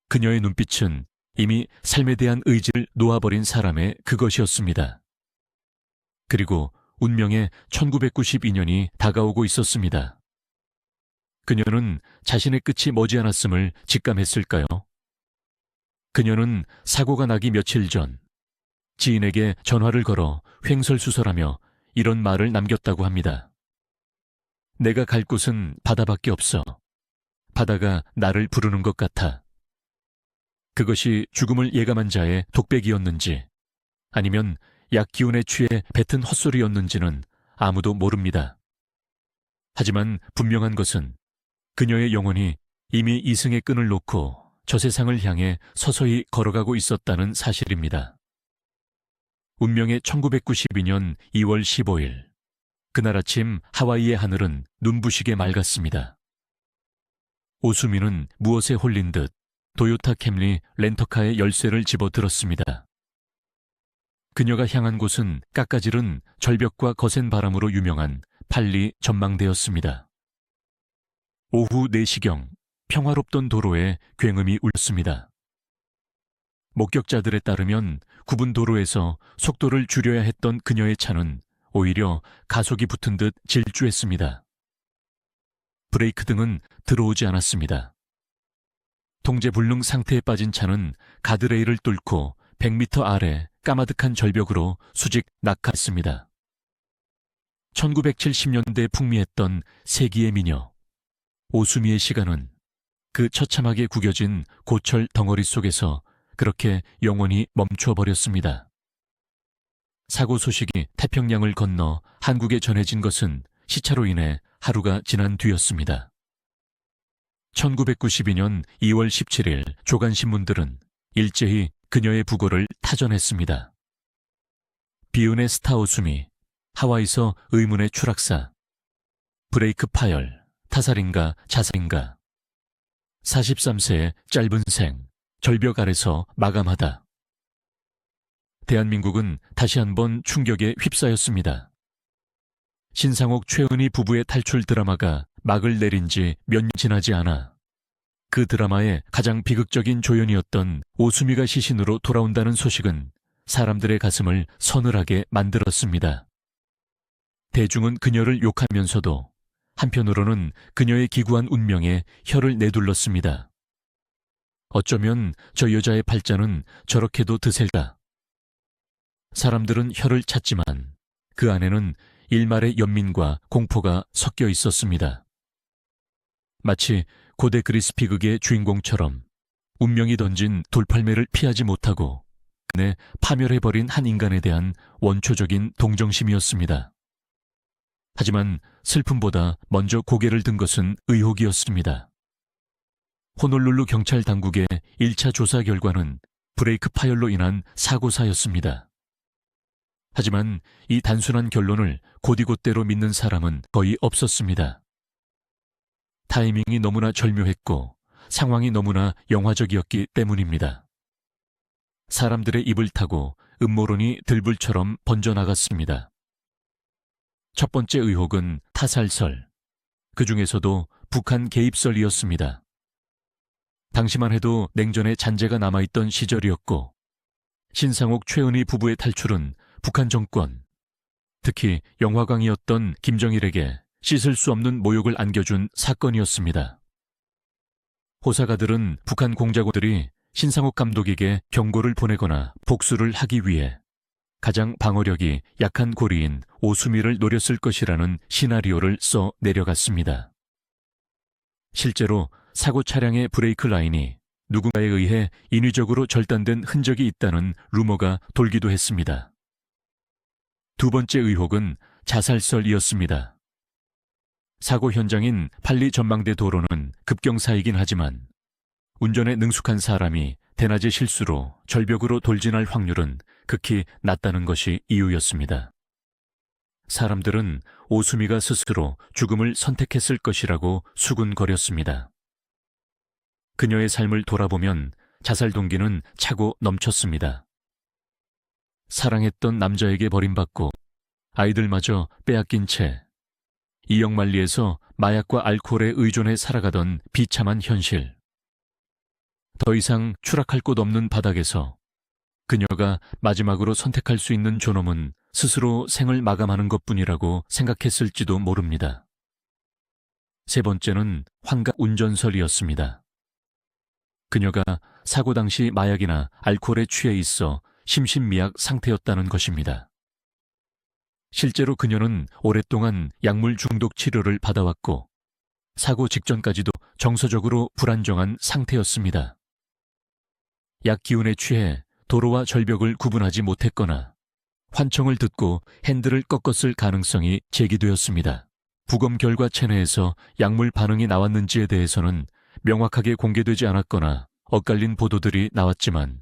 그녀의 눈빛은 이미 삶에 대한 의지를 놓아버린 사람의 그것이었습니다. 그리고 운명의 1992년이 다가오고 있었습니다. 그녀는 자신의 끝이 머지않았음을 직감했을까요? 그녀는 사고가 나기 며칠 전 지인에게 전화를 걸어 횡설수설하며 이런 말을 남겼다고 합니다. 내가 갈 곳은 바다밖에 없어. 바다가 나를 부르는 것 같아. 그것이 죽음을 예감한 자의 독백이었는지 아니면 약 기운에 취해 뱉은 헛소리였는지는 아무도 모릅니다. 하지만 분명한 것은 그녀의 영혼이 이미 이승의 끈을 놓고 저 세상을 향해 서서히 걸어가고 있었다는 사실입니다. 운명의 1992년 2월 15일 그날 아침 하와이의 하늘은 눈부시게 맑았습니다. 오수미는 무엇에 홀린 듯 도요타 캠리 렌터카의 열쇠를 집어들었습니다. 그녀가 향한 곳은 깎아지른 절벽과 거센 바람으로 유명한 팔리 전망대였습니다. 오후 4시경 평화롭던 도로에 굉음이 울렸습니다. 목격자들에 따르면 굽은 도로에서 속도를 줄여야 했던 그녀의 차는 오히려 가속이 붙은 듯 질주했습니다. 브레이크 등은 들어오지 않았습니다. 통제불능 상태에 빠진 차는 가드레일을 뚫고 100m 아래 까마득한 절벽으로 수직 낙하했습니다. 1970년대에 풍미했던 세기의 미녀 오수미의 시간은 그 처참하게 구겨진 고철 덩어리 속에서 그렇게 영원히 멈춰버렸습니다. 사고 소식이 태평양을 건너 한국에 전해진 것은 시차로 인해 하루가 지난 뒤였습니다. 1992년 2월 17일 조간신문들은 일제히 그녀의 부고를 타전했습니다. 비운의 스타 오수미, 하와이서 의문의 추락사, 브레이크 파열, 타살인가 자살인가, 43세의 짧은 생, 절벽 아래서 마감하다. 대한민국은 다시 한번 충격에 휩싸였습니다. 신상옥 최은희 부부의 탈출 드라마가 막을 내린 지 몇 년 지나지 않아 그 드라마의 가장 비극적인 조연이었던 오수미가 시신으로 돌아온다는 소식은 사람들의 가슴을 서늘하게 만들었습니다. 대중은 그녀를 욕하면서도 한편으로는 그녀의 기구한 운명에 혀를 내둘렀습니다. 어쩌면 저 여자의 팔자는 저렇게도 드셀까. 사람들은 혀를 찾지만 그 안에는 일말의 연민과 공포가 섞여 있었습니다. 마치 고대 그리스 비극의 주인공처럼 운명이 던진 돌팔매를 피하지 못하고 그네 파멸해버린 한 인간에 대한 원초적인 동정심이었습니다. 하지만 슬픔보다 먼저 고개를 든 것은 의혹이었습니다. 호놀룰루 경찰 당국의 1차 조사 결과는 브레이크 파열로 인한 사고사였습니다. 하지만 이 단순한 결론을 곧이곧대로 믿는 사람은 거의 없었습니다. 타이밍이 너무나 절묘했고 상황이 너무나 영화적이었기 때문입니다. 사람들의 입을 타고 음모론이 들불처럼 번져나갔습니다. 첫 번째 의혹은 타살설, 그 중에서도 북한 개입설이었습니다. 당시만 해도 냉전의 잔재가 남아있던 시절이었고 신상옥 최은희 부부의 탈출은 북한 정권, 특히 영화광이었던 김정일에게 씻을 수 없는 모욕을 안겨준 사건이었습니다. 호사가들은 북한 공작원들이 신상옥 감독에게 경고를 보내거나 복수를 하기 위해 가장 방어력이 약한 고리인 오수미를 노렸을 것이라는 시나리오를 써 내려갔습니다. 실제로 사고 차량의 브레이크 라인이 누군가에 의해 인위적으로 절단된 흔적이 있다는 루머가 돌기도 했습니다. 두 번째 의혹은 자살설이었습니다. 사고 현장인 팔리 전망대 도로는 급경사이긴 하지만 운전에 능숙한 사람이 대낮의 실수로 절벽으로 돌진할 확률은 극히 낮다는 것이 이유였습니다. 사람들은 오수미가 스스로 죽음을 선택했을 것이라고 수군거렸습니다. 그녀의 삶을 돌아보면 자살 동기는 차고 넘쳤습니다. 사랑했던 남자에게 버림받고 아이들마저 빼앗긴 채 이영만리에서 마약과 알코올에 의존해 살아가던 비참한 현실. 더 이상 추락할 곳 없는 바닥에서 그녀가 마지막으로 선택할 수 있는 존엄은 스스로 생을 마감하는 것뿐이라고 생각했을지도 모릅니다. 세 번째는 환각 운전설이었습니다. 그녀가 사고 당시 마약이나 알코올에 취해 있어 심신미약 상태였다는 것입니다. 실제로 그녀는 오랫동안 약물 중독 치료를 받아왔고 사고 직전까지도 정서적으로 불안정한 상태였습니다. 약 기운에 취해 도로와 절벽을 구분하지 못했거나 환청을 듣고 핸들을 꺾었을 가능성이 제기되었습니다. 부검 결과 체내에서 약물 반응이 나왔는지에 대해서는 명확하게 공개되지 않았거나 엇갈린 보도들이 나왔지만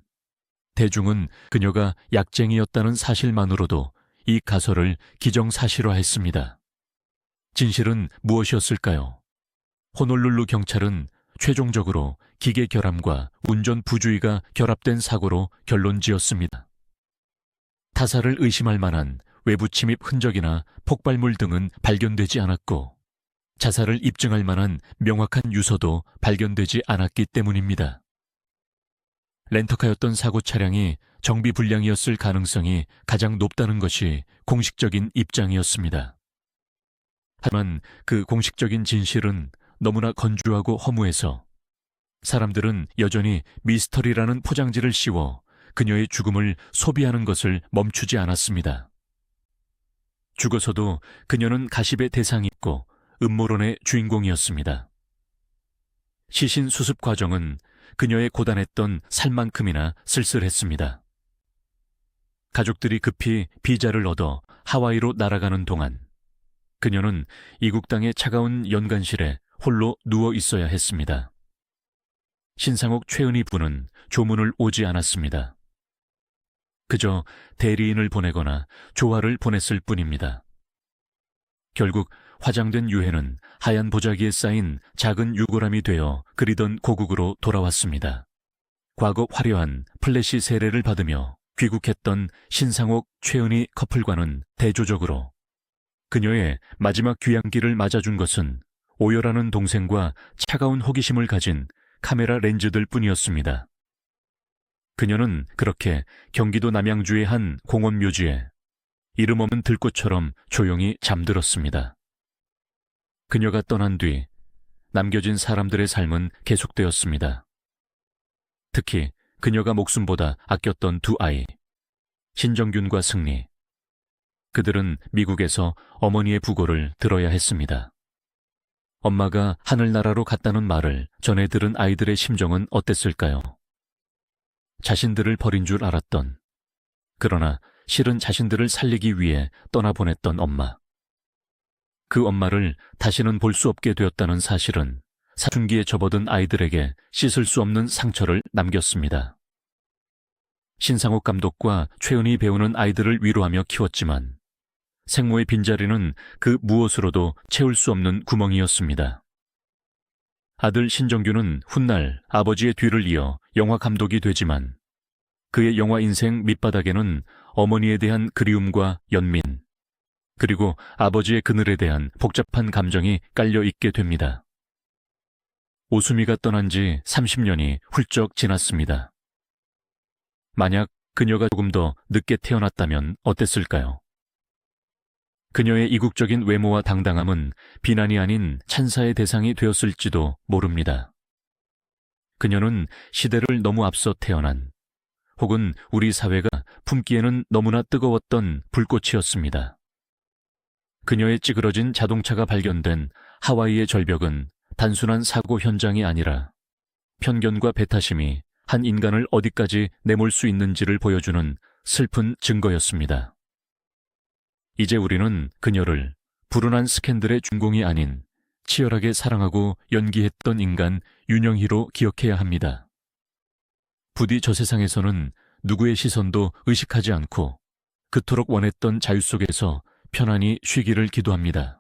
대중은 그녀가 약쟁이였다는 사실만으로도 이 가설을 기정사실화했습니다. 진실은 무엇이었을까요? 호놀룰루 경찰은 최종적으로 기계 결함과 운전 부주의가 결합된 사고로 결론지었습니다. 타살을 의심할 만한 외부 침입 흔적이나 폭발물 등은 발견되지 않았고 자살을 입증할 만한 명확한 유서도 발견되지 않았기 때문입니다. 렌터카였던 사고 차량이 정비 불량이었을 가능성이 가장 높다는 것이 공식적인 입장이었습니다. 하지만 그 공식적인 진실은 너무나 건조하고 허무해서 사람들은 여전히 미스터리라는 포장지를 씌워 그녀의 죽음을 소비하는 것을 멈추지 않았습니다. 죽어서도 그녀는 가십의 대상이었고 음모론의 주인공이었습니다. 시신 수습 과정은 그녀의 고단했던 살만큼이나 쓸쓸했습니다. 가족들이 급히 비자를 얻어 하와이로 날아가는 동안 그녀는 이국 땅의 차가운 연간실에 홀로 누워 있어야 했습니다. 신상옥 최은희 부는 조문을 오지 않았습니다. 그저 대리인을 보내거나 조화를 보냈을 뿐입니다. 결국 화장된 유해는 하얀 보자기에 쌓인 작은 유골함이 되어 그리던 고국으로 돌아왔습니다. 과거 화려한 플래시 세례를 받으며 귀국했던 신상옥 최은희 커플과는 대조적으로 그녀의 마지막 귀향길을 맞아준 것은 오열하는 동생과 차가운 호기심을 가진 카메라 렌즈들 뿐이었습니다. 그녀는 그렇게 경기도 남양주의 한 공원 묘지에 이름 없는 들꽃처럼 조용히 잠들었습니다. 그녀가 떠난 뒤 남겨진 사람들의 삶은 계속되었습니다. 특히 그녀가 목숨보다 아꼈던 두 아이, 신정균과 승리. 그들은 미국에서 어머니의 부고를 들어야 했습니다. 엄마가 하늘나라로 갔다는 말을 전해 들은 아이들의 심정은 어땠을까요? 자신들을 버린 줄 알았던, 그러나 실은 자신들을 살리기 위해 떠나보냈던 엄마. 그 엄마를 다시는 볼 수 없게 되었다는 사실은 사춘기에 접어든 아이들에게 씻을 수 없는 상처를 남겼습니다. 신상옥 감독과 최은희 배우는 아이들을 위로하며 키웠지만 생모의 빈자리는 그 무엇으로도 채울 수 없는 구멍이었습니다. 아들 신정규는 훗날 아버지의 뒤를 이어 영화 감독이 되지만 그의 영화 인생 밑바닥에는 어머니에 대한 그리움과 연민, 그리고 아버지의 그늘에 대한 복잡한 감정이 깔려 있게 됩니다. 오수미가 떠난 지 30년이 훌쩍 지났습니다. 만약 그녀가 조금 더 늦게 태어났다면 어땠을까요? 그녀의 이국적인 외모와 당당함은 비난이 아닌 찬사의 대상이 되었을지도 모릅니다. 그녀는 시대를 너무 앞서 태어난, 혹은 우리 사회가 품기에는 너무나 뜨거웠던 불꽃이었습니다. 그녀의 찌그러진 자동차가 발견된 하와이의 절벽은 단순한 사고 현장이 아니라 편견과 배타심이 한 인간을 어디까지 내몰 수 있는지를 보여주는 슬픈 증거였습니다. 이제 우리는 그녀를 불운한 스캔들의 주인공이 아닌 치열하게 사랑하고 연기했던 인간 윤영희로 기억해야 합니다. 부디 저 세상에서는 누구의 시선도 의식하지 않고 그토록 원했던 자유 속에서 편안히 쉬기를 기도합니다.